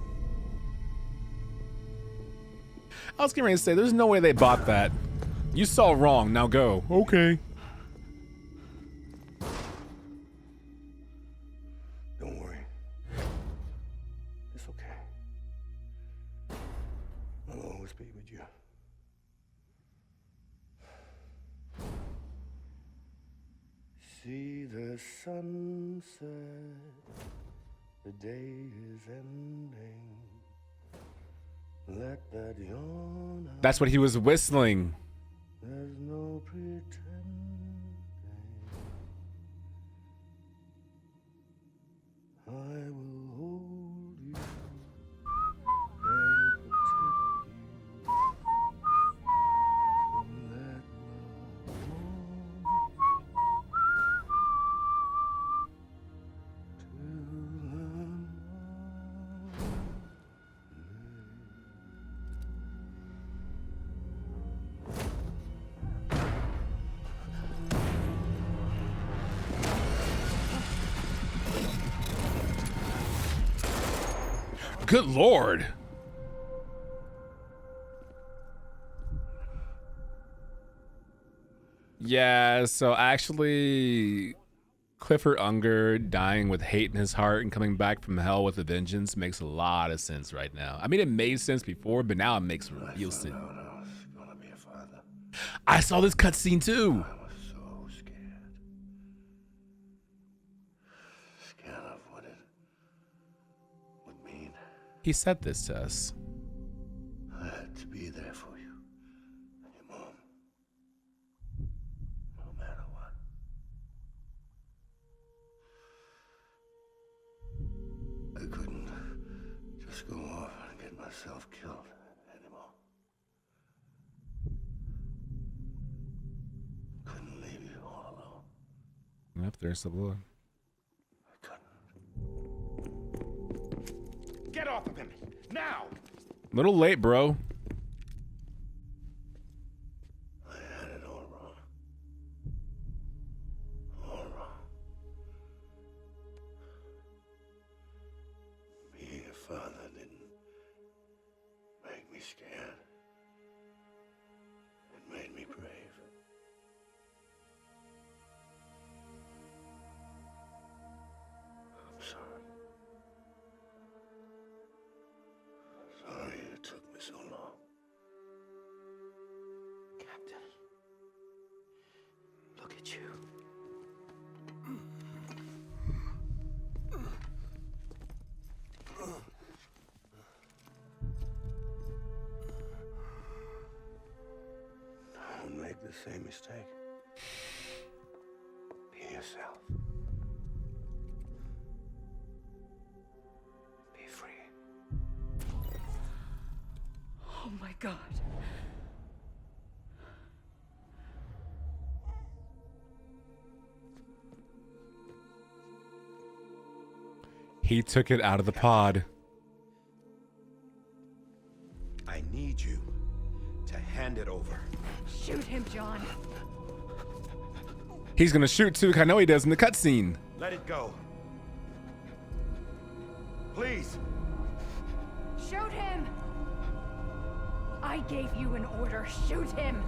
I was getting ready to say, there's no way they bought that. You saw wrong. Now go. Okay. Don't worry. It's okay. I'll always be with you. See the sunset. The day is ending. Let that yawn out. That's what he was whistling. There's no pretending. I will hold you and protect you from that Good Lord. Yeah, so actually, Clifford Unger dying with hate in his heart and coming back from hell with a vengeance makes a lot of sense right now. I mean, it made sense before, but now it makes real sense. I was gonna be a father. I saw this cutscene too. I was so scared. Scared of what it would mean. He said this to us. I had to be there for you and your mom. No matter what. I couldn't just go off and get myself killed anymore. Couldn't leave you all alone. Yep, there's the blood. I couldn't. Get off of him! Now! Little late, bro. I had it all wrong. All wrong. Being a father didn't make me scared. It made me brave. I'm sorry. Sorry it took me so long. Captain, look at you. Don't make the same mistake. Be yourself. Be free. Oh my God. He took it out of the pod. I need you to hand it over. Shoot him, John. He's gonna shoot too, 'cause I know he does in the cutscene. Let it go. Please. Shoot him! I gave you an order. Shoot him!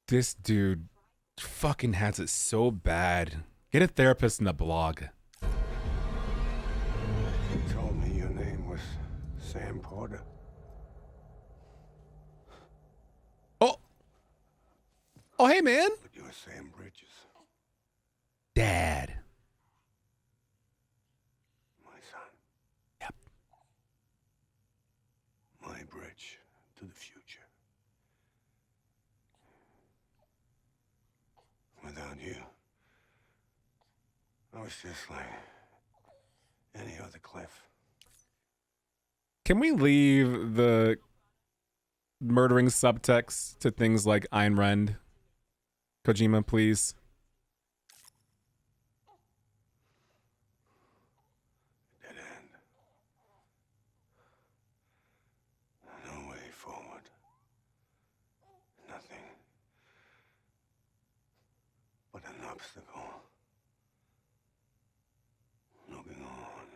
This dude fucking has it so bad. Get a therapist and a blog. You told me your name was Sam Porter. Oh, hey, man. But you're Sam Bridges. Dad. My son. Yep. My bridge to the future. Without you, I was just like any other Cliff. Can we leave the murdering subtext to things like Ayn Rand? Kojima, please. Dead end. No way forward. Nothing but an obstacle. Looking on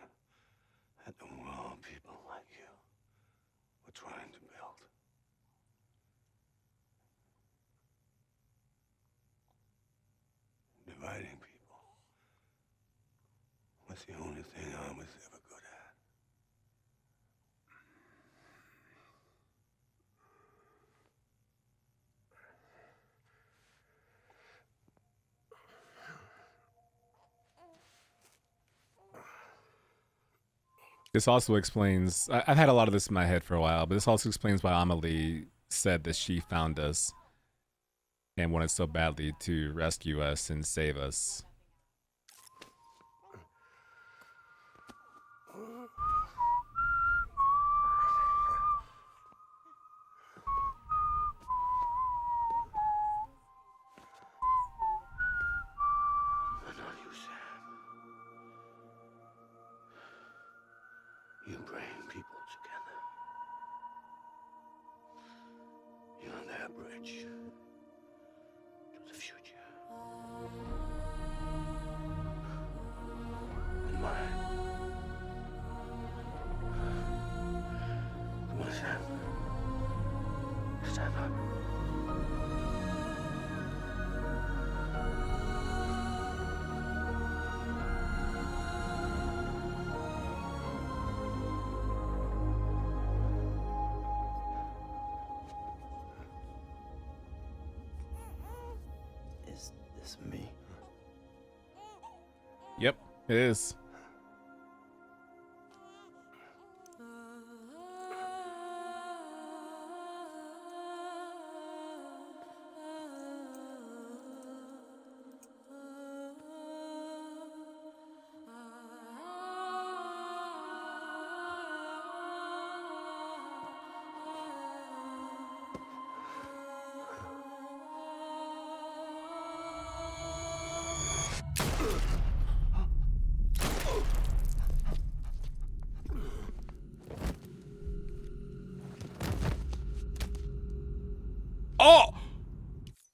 at the world people like you were trying to build. Dividing people was the only thing I was ever good at. This also explains, I've had a lot of this in my head for a while, but this also explains why Amelie said that she found us and wanted so badly to rescue us and save us. But not you, Sam. You bring people together. You're their bridge to the future. And mine. Come on, Sam. Stand up. Is this me? Yep, it is. Oh!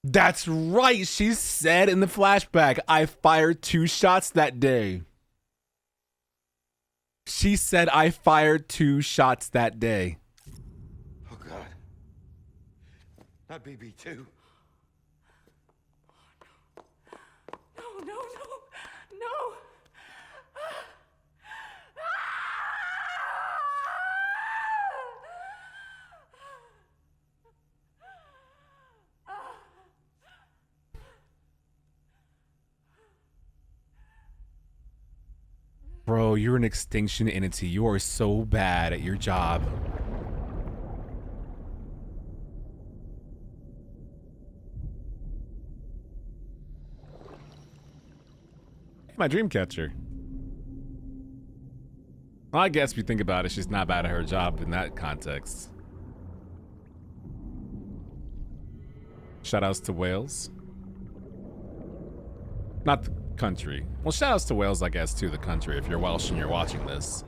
That's right. She said in the flashback, I fired 2 shots that day. She said I fired 2 shots that day. Oh, God. Not BB2. No, no, no, no. Bro, you're an extinction entity. You are so bad at your job. Hey, my dream catcher. Well, I guess if you think about it, she's not bad at her job in that context. Shoutouts to Wales. Not the country. Well, shoutouts to Wales, I guess, too, the country, if you're Welsh and you're watching this.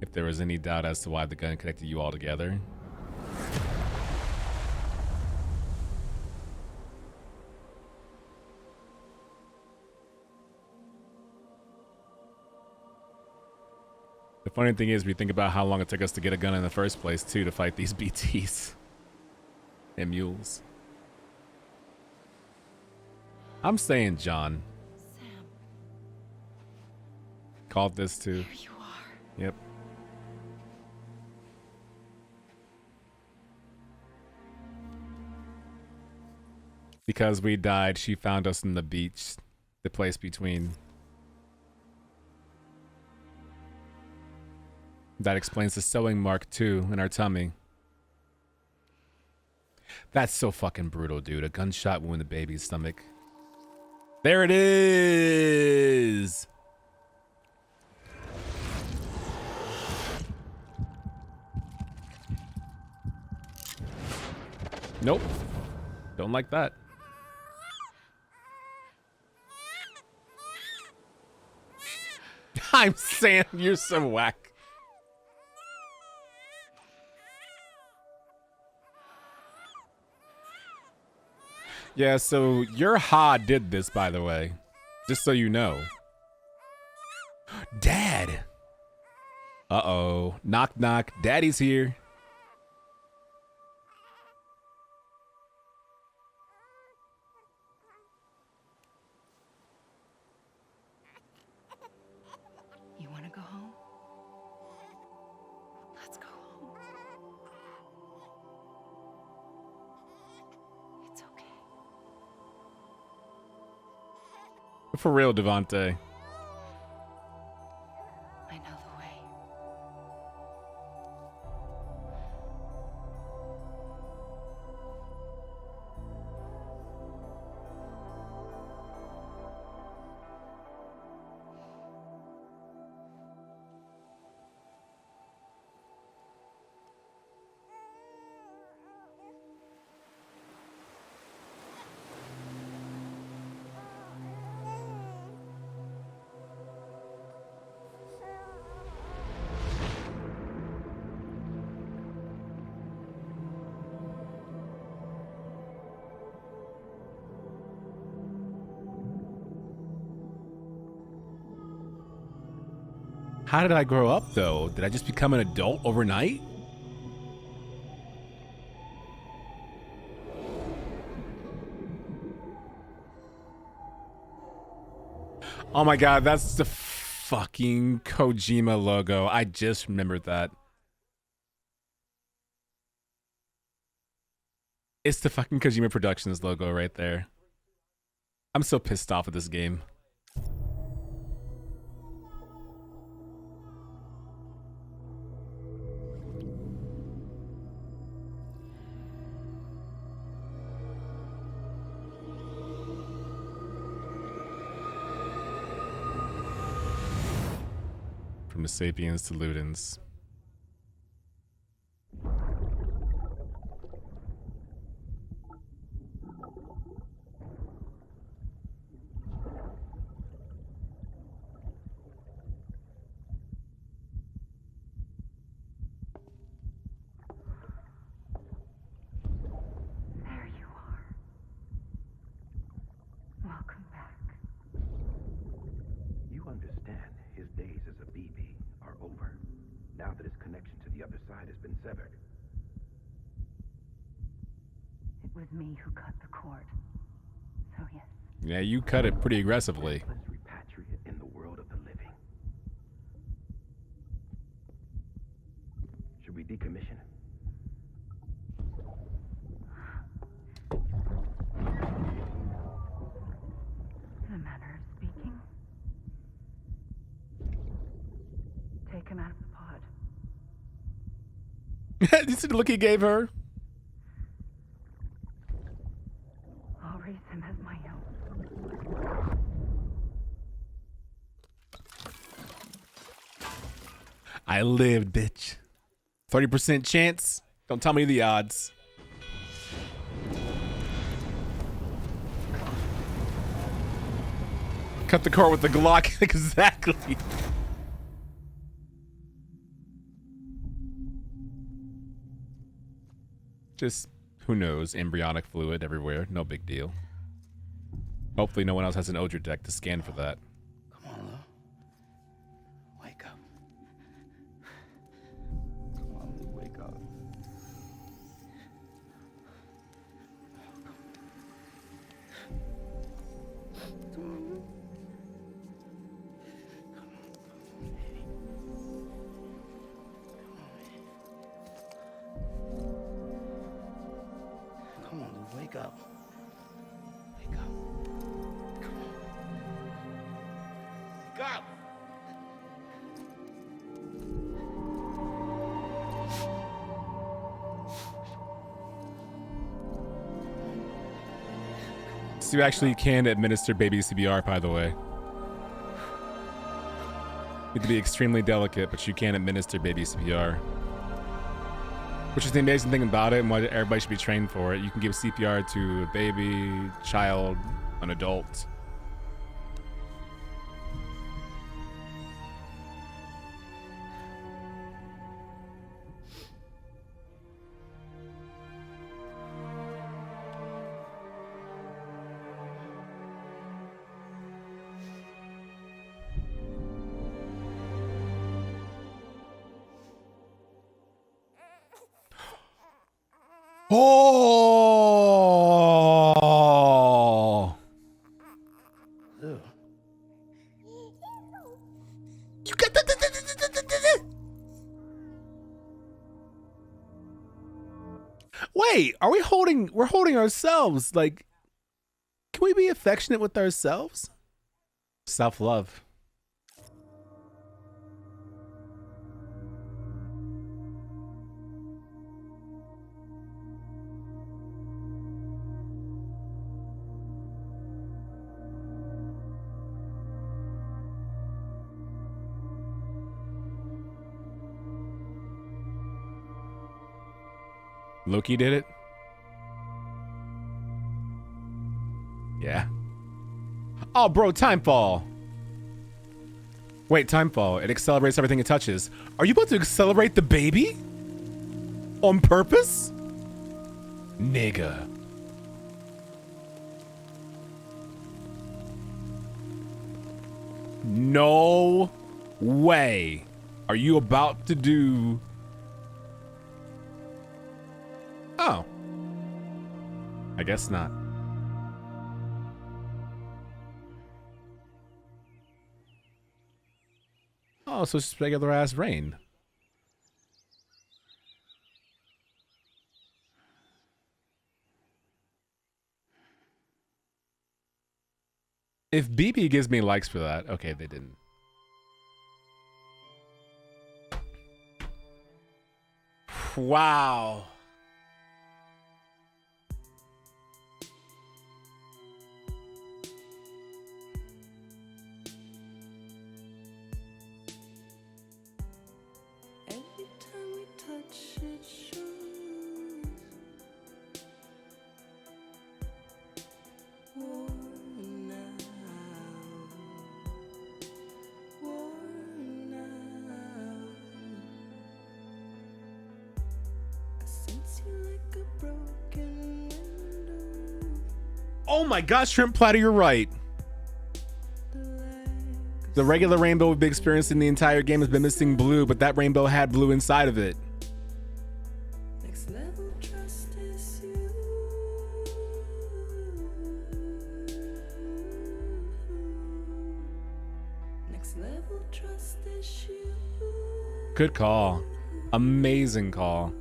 If there was any doubt as to why the gun connected you all together. The funny thing is, we think about how long it took us to get a gun in the first place, too, to fight these BTs and mules. I'm saying John. Sam. Called this too. There you are. Yep. Because we died, she found us in the beach, the place between. That explains the sewing mark too in our tummy. That's so fucking brutal, dude. A gunshot wound in the baby's stomach. There it is. Nope. Don't like that. I'm Sam. You're so whack. Yeah, so your Ha did this, by the way. Just so you know. Dad! Uh-oh. Knock, knock. Daddy's here. You want to go home? Let's go home. It's okay. For real, Devante. I know the way. How did I grow up, though? Did I just become an adult overnight? Oh my god, that's the fucking Kojima logo. I just remembered that. It's the fucking Kojima Productions logo right there. I'm so pissed off with this game. From Sapiens to Ludens. There you are. Welcome back. You understand his days as a BB are over, now that his connection to the other side has been severed. It was me who cut the cord. So yes. Yeah, you cut it pretty aggressively. Let's repatriate in the world of the living. Should we decommission him? In a manner of speaking. Take him out of the pod. You see the look he gave her? I'll raise him as my own. I lived, bitch. 30% chance? Don't tell me the odds. Cut the cord with the Glock. Exactly. Just, who knows, embryonic fluid everywhere. No big deal. Hopefully no one else has an Odra deck to scan for that. Come on, Lou. Wake up. Come on, Lou, wake up. Come on, Lou. Come on, Lou, wake up. Wake up. Come on. Wake up! So you actually can administer baby CPR, by the way. You have to be extremely delicate, but you can administer baby CPR. Which is the amazing thing about it and why everybody should be trained for it. You can give CPR to a baby, child, an adult. Oh! Ew. You got the. Wait, are we holding? We're holding ourselves. Like, can we be affectionate with ourselves? Self-love. Loki did it? Yeah. Oh, bro, Timefall. Wait, Timefall. It accelerates everything it touches. Are you about to accelerate the baby? On purpose? Nigga. No way. Are you about to do... Oh. I guess not. Oh, so it's just regular ass rain. If BB gives me likes for that, okay, they didn't. Wow. Oh my gosh, Shrimp Platter, you're right. The regular rainbow we've been experiencing the entire game has been missing blue, but that rainbow had blue inside of it. Good call. Amazing call.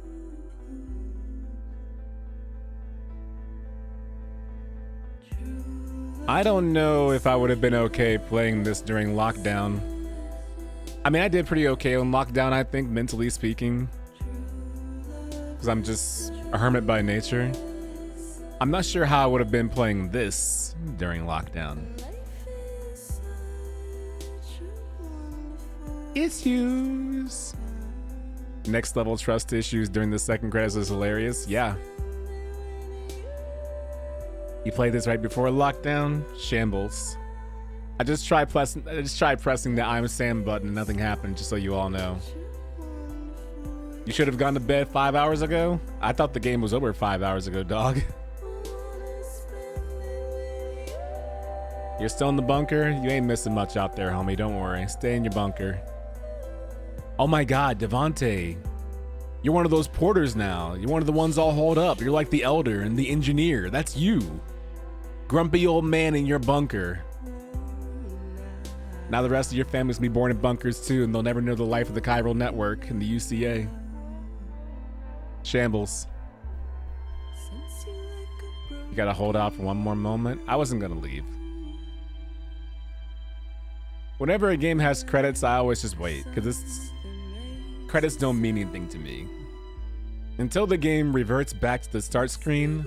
I don't know if I would have been okay playing this during lockdown. I mean, I did pretty okay on lockdown, I think, mentally speaking. Because I'm just a hermit by nature. I'm not sure how I would have been playing this during lockdown. Issues. Next level trust issues during the second credits is hilarious. Yeah. You played this right before lockdown? Shambles. I just tried pressing the I'm Sam button and nothing happened, just so you all know. You should have gone to bed 5 hours ago? I thought the game was over 5 hours ago, dog. You're still in the bunker? You ain't missing much out there, homie. Don't worry. Stay in your bunker. Oh my god, Devante. You're one of those porters now. You're one of the ones all hauled up. You're like the elder and the engineer. That's you. Grumpy old man in your bunker. Now the rest of your family's gonna be born in bunkers too, and they'll never know the life of the chiral network and the UCA. Shambles. You gotta hold out for one more moment. I wasn't gonna leave. Whenever a game has credits, I always just wait, because credits don't mean anything to me. Until the game reverts back to the start screen,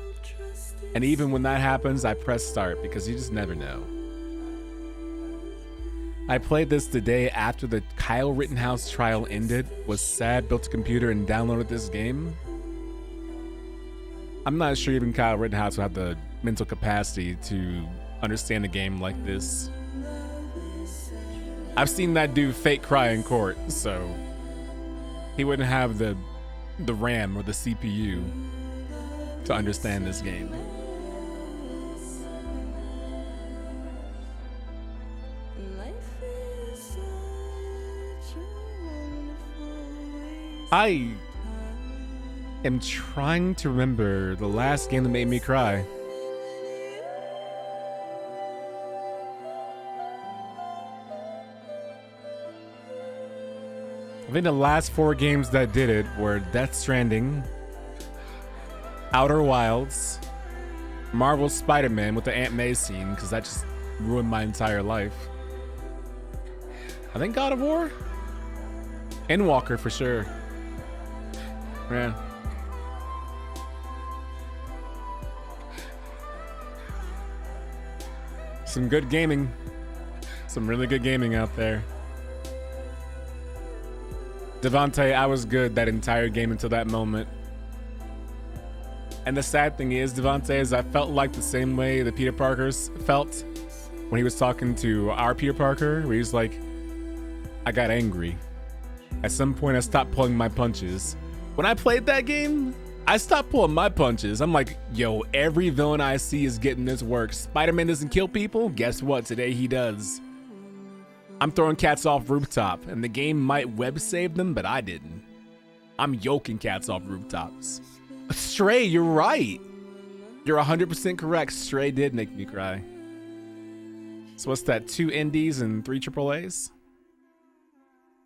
and even when that happens, I press start, because you just never know. I played this the day after the Kyle Rittenhouse trial ended, was sad, built a computer, and downloaded this game. I'm not sure even Kyle Rittenhouse will have the mental capacity to understand a game like this. I've seen that dude fake cry in court, so he wouldn't have the RAM or the CPU to understand this game. I am trying to remember the last game that made me cry. I think the last 4 games that did it were Death Stranding, Outer Wilds, Marvel's Spider-Man with the Aunt May scene, because that just ruined my entire life. I think God of War? Endwalker for sure. Yeah. Some good gaming. Some really good gaming out there. Devontae, I was good that entire game until that moment. And the sad thing is, Devontae, is I felt like the same way that Peter Parker's felt when he was talking to our Peter Parker, where he's like, I got angry. At some point, I stopped pulling my punches. When I played that game, I stopped pulling my punches. I'm like, yo, every villain I see is getting this work. Spider-Man doesn't kill people? Guess what? Today he does. I'm throwing cats off rooftop, and the game might web save them, but I didn't. I'm yoking cats off rooftops. Stray, you're right. You're 100% correct. Stray did make me cry. So what's that? 2 indies and 3 AAAs?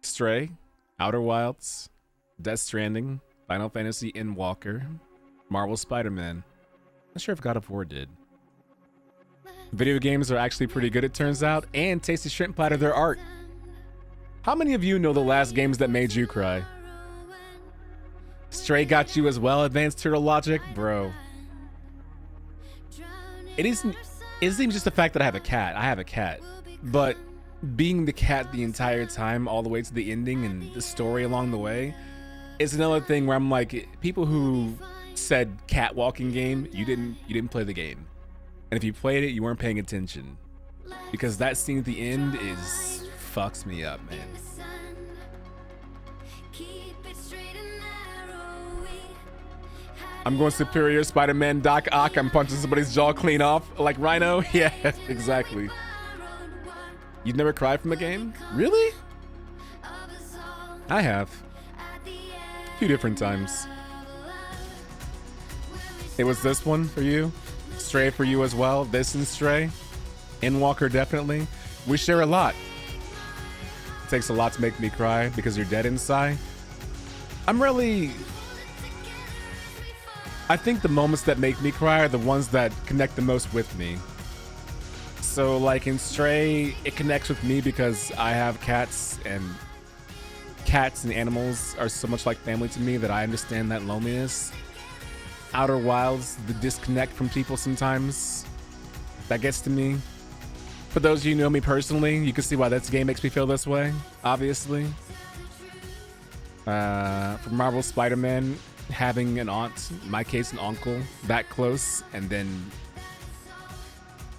Stray, Outer Wilds, Death Stranding, Final Fantasy Endwalker, Marvel Spider-Man. Not sure if God of War did. Video games are actually pretty good, it turns out, and Tasty Shrimp Platter, their art. How many of you know the last games that made you cry? Stray got you as well, Advanced Turtle Logic? Bro. It isn't even just the fact that I have a cat. I have a cat. But being the cat the entire time, all the way to the ending and the story along the way, is another thing where I'm like, people who said cat walking game, you didn't play the game. And if you played it, you weren't paying attention. Because that scene at the end fucks me up, man. I'm going Superior Spider-Man Doc Ock. I'm punching somebody's jaw clean off like Rhino. Yeah, exactly. You've never cried from a game? Really? I have. A few different times. It was this one for you? Stray for you as well? This and Stray? Endwalker definitely. We share a lot. It takes a lot to make me cry because you're dead inside. I think the moments that make me cry are the ones that connect the most with me. So like in Stray, it connects with me because I have cats, and cats and animals are so much like family to me that I understand that loneliness. Outer Wilds, the disconnect from people sometimes, that gets to me. For those of you who know me personally, you can see why this game makes me feel this way, obviously. For Marvel Spider-Man, having an aunt, in my case an uncle, that close, and then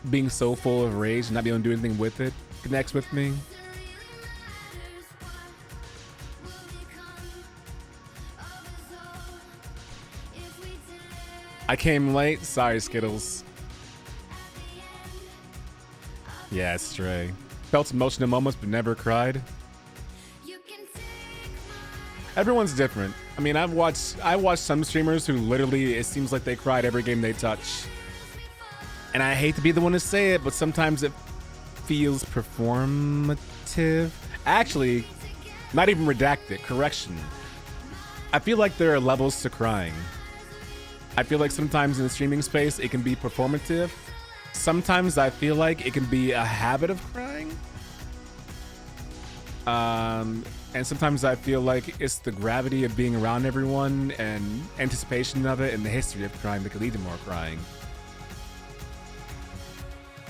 being so full of rage and not being able to do anything with it, connects with me. I came late. Sorry, Skittles. Yeah, Stray. Felt emotional moments, but never cried. Everyone's different. I mean, I watched some streamers who literally, it seems like they cried every game they touch. And I hate to be the one to say it, but sometimes it feels performative. Actually, not even redacted. Correction. I feel like there are levels to crying. I feel like sometimes in the streaming space, it can be performative. Sometimes I feel like it can be a habit of crying. And sometimes I feel like it's the gravity of being around everyone and anticipation of it and the history of crying that could lead to more crying.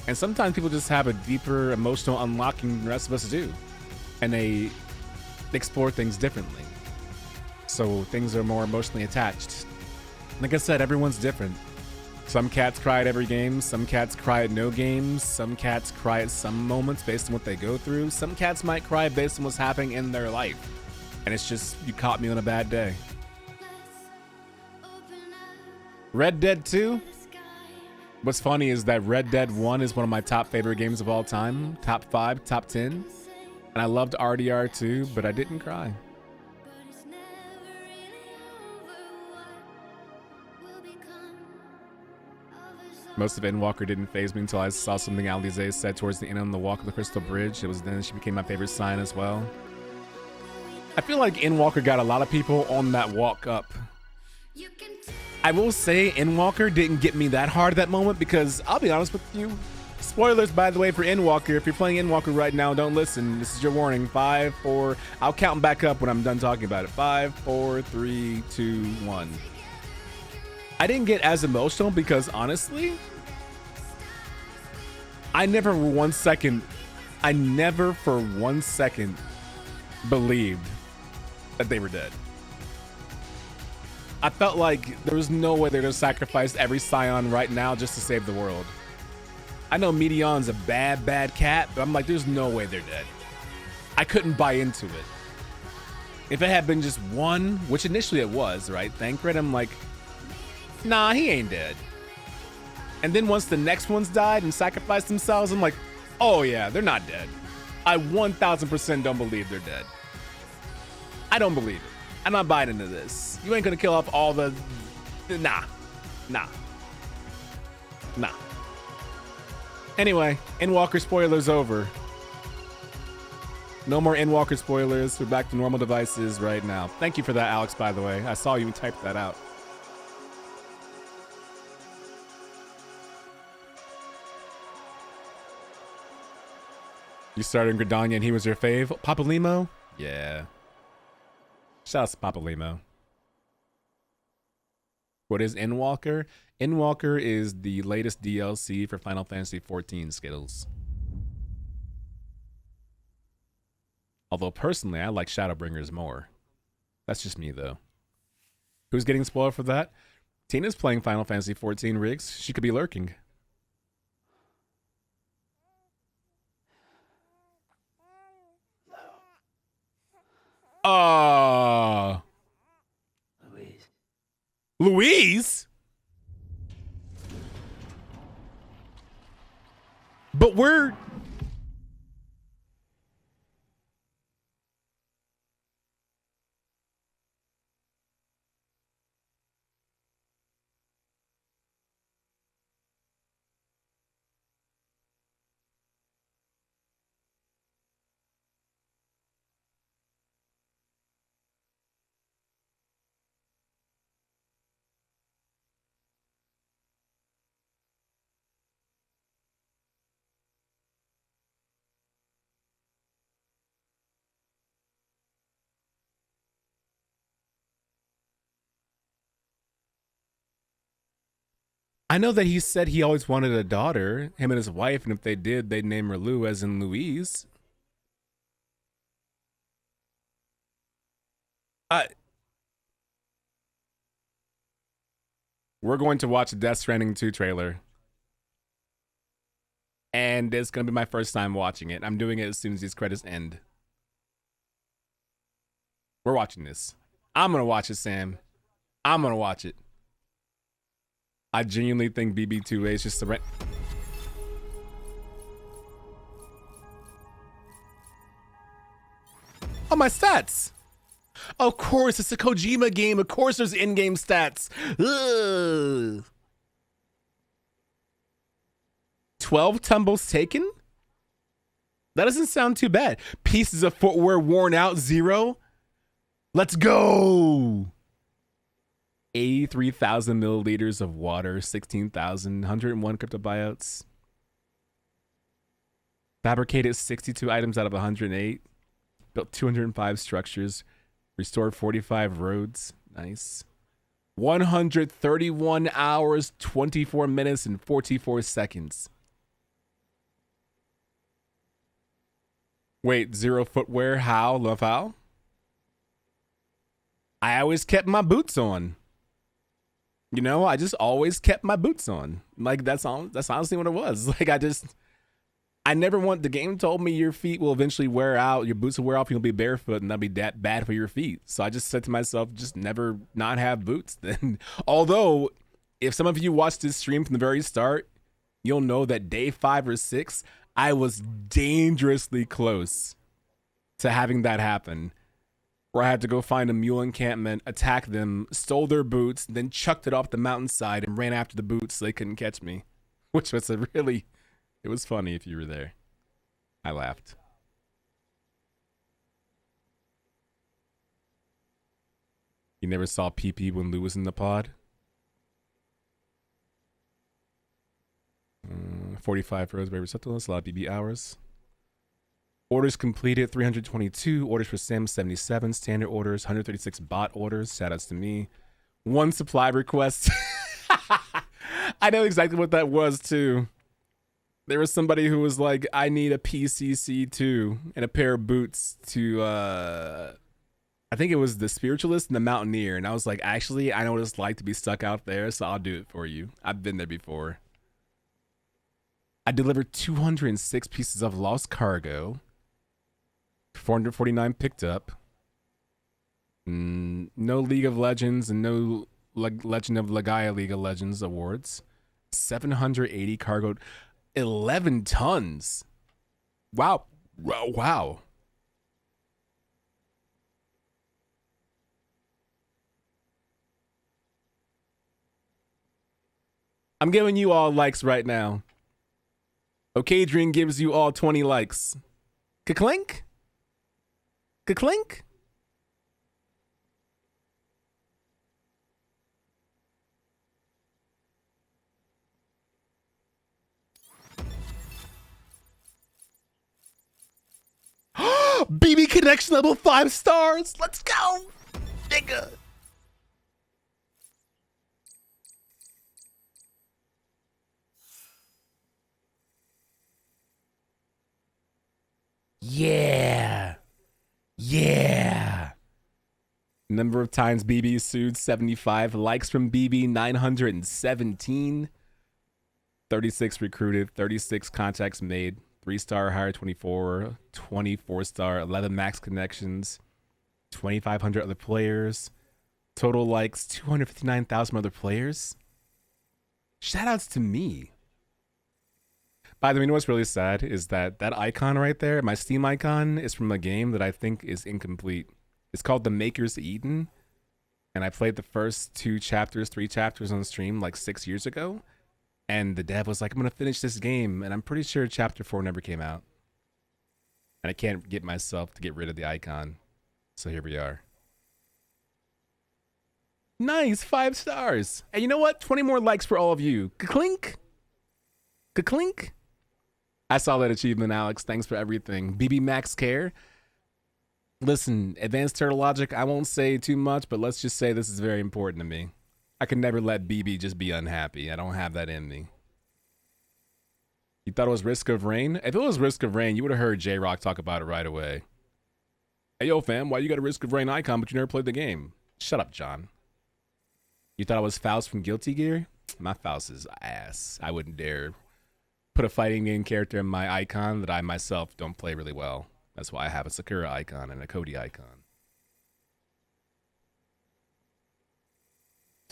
And sometimes people just have a deeper emotional unlocking than the rest of us do. And they explore things differently. So things are more emotionally attached. Like I said, everyone's different. Some cats cry at every game. Some cats cry at no games. Some cats cry at some moments based on what they go through. Some cats might cry based on what's happening in their life. And it's just, you caught me on a bad day. Red Dead 2? What's funny is that Red Dead 1 is one of my top favorite games of all time. Top 5, top 10. And I loved RDR 2, but I didn't cry. Most of Endwalker didn't faze me until I saw something Alize said towards the end on the walk of the Crystal Bridge. It was then she became my favorite sign as well. I feel like Endwalker got a lot of people on that walk up. I will say Endwalker didn't get me that hard that moment because I'll be honest with you. Spoilers, by the way, for Endwalker. If you're playing Endwalker right now, don't listen. This is your warning. 5, 4. I'll count them back up when I'm done talking about it. 5, 4, 3, 2, 1. I didn't get as emotional because honestly, I never for 1 second believed that they were dead. I felt like there was no way they're gonna sacrifice every scion right now just to save the world. I know Medion's a bad cat, but I'm like, there's no way they're dead. I couldn't buy into it. If it had been just one, which initially it was, right? Thancred, I'm like, nah, he ain't dead. And then once the next ones died and sacrificed themselves, I'm like, oh yeah, they're not dead. I 1000% don't believe they're dead. I don't believe it. I'm not buying into this. You ain't gonna kill off all the... Nah. Anyway, Endwalker spoilers over. No more Endwalker spoilers. We're back to normal devices right now. Thank you for that, Alex, by the way. I saw you type that out. You started in Gridania and he was your fave? Papalimo? Yeah. Shout out to Papalimo. What is Endwalker? Endwalker is the latest DLC for Final Fantasy XIV, Skittles. Although personally, I like Shadowbringers more. That's just me though. Who's getting spoiled for that? Tina's playing Final Fantasy XIV, Riggs. She could be lurking. Louise? But we're... I know that he said he always wanted a daughter, him and his wife, and if they did, they'd name her Lou, as in Louise. We're going to watch a Death Stranding 2 trailer. And it's going to be my first time watching it. I'm doing it as soon as these credits end. We're watching this. I'm going to watch it, Sam. I'm going to watch it. I genuinely think BB2A is just the right... Oh, my stats! Of course, it's a Kojima game. Of course there's in-game stats. Ugh. 12 tumbles taken? That doesn't sound too bad. Pieces of footwear worn out, 0. Let's go! 83,000 milliliters of water, 16,000, 101 crypto buyouts. Fabricated 62 items out of 108. Built 205 structures. Restored 45 roads. Nice. 131 hours, 24 minutes, and 44 seconds. Wait, 0 footwear? How? Love how? I always kept my boots on. You know, I just always kept my boots on. Like, that's honestly what it was. Like, I never the game told me your feet will eventually wear out, your boots will wear off, you'll be barefoot, and that'll be that bad for your feet. So I just said to myself, just never not have boots then. Although, if some of you watched this stream from the very start, you'll know that day 5 or 6, I was dangerously close to having that happen. Where I had to go find a mule encampment, attack them, stole their boots, then chucked it off the mountainside and ran after the boots so they couldn't catch me. Which was it was funny if you were there. I laughed. You never saw PP when Lou was in the pod? 45 rows by receptacles, a lot of BB hours. Orders completed 322. Orders for Sim 77. Standard orders 136. Bot orders. Shoutouts to me. 1 supply request. I know exactly what that was too. There was somebody who was like, "I need a PCC2 and a pair of boots to." I think it was the Spiritualist and the Mountaineer, and I was like, "Actually, I know what it's like to be stuck out there, so I'll do it for you. I've been there before." I delivered 206 pieces of lost cargo. 449 picked up. No League of Legends and no Legend of Legaia League of Legends awards. 780 cargo. 11 tons. Wow. Wow. I'm giving you all likes right now. Okaydrian gives you all 20 likes. Ka-clink? Ka-clink? BB connection level 5 stars. Let's go, nigga. Yeah. Yeah. Number of times BB sued 75. Likes from BB 917. 36 recruited. 36 contacts made. 3-star hire 24. 24-star 11 max connections. 2,500 other players. Total likes 259,000 other players. Shoutouts to me. By the way, you know what's really sad is that icon right there, my Steam icon, is from a game that I think is incomplete. It's called The Maker's Eden, and I played the first 3 chapters on stream like 6 years ago, and the dev was like, I'm going to finish this game, and I'm pretty sure chapter 4 never came out. And I can't get myself to get rid of the icon, so here we are. Nice, 5 stars. And you know what? 20 more likes for all of you. Ka-clink. Ka-clink. I saw that achievement, Alex. Thanks for everything. BB Max Care. Listen, advanced turtle logic, I won't say too much, but let's just say this is very important to me. I can never let BB just be unhappy. I don't have that in me. You thought it was Risk of Rain? If it was Risk of Rain, you would have heard J-Rock talk about it right away. Hey, yo, fam, why you got a Risk of Rain icon, but you never played the game? Shut up, John. You thought I was Faust from Guilty Gear? My Faust is ass. I wouldn't dare put a fighting game character in my icon that I myself don't play really well. That's why I have a Sakura icon and a Cody icon.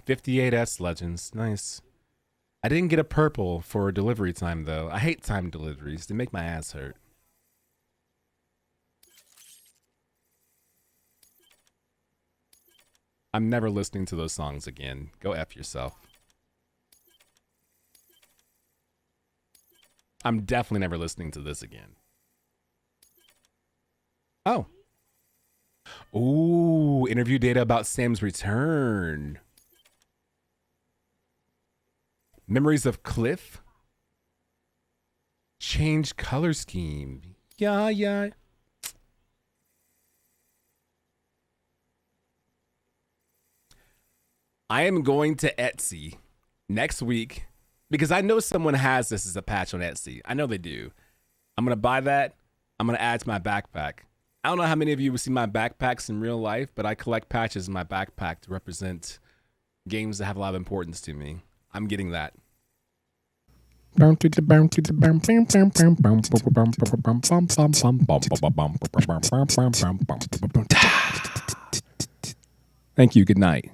58S Legends. Nice. I didn't get a purple for delivery time, though. I hate time deliveries. They make my ass hurt. I'm never listening to those songs again. Go F yourself. I'm definitely never listening to this again. Oh. Ooh, interview data about Sam's return. Memories of Cliff. Change color scheme. Yeah. I am going to Etsy next week because I know someone has this as a patch on Etsy. I know they do. I'm going to buy that. I'm going to add it to my backpack. I don't know how many of you will see my backpacks in real life, but I collect patches in my backpack to represent games that have a lot of importance to me. I'm getting that. Thank you. Good night.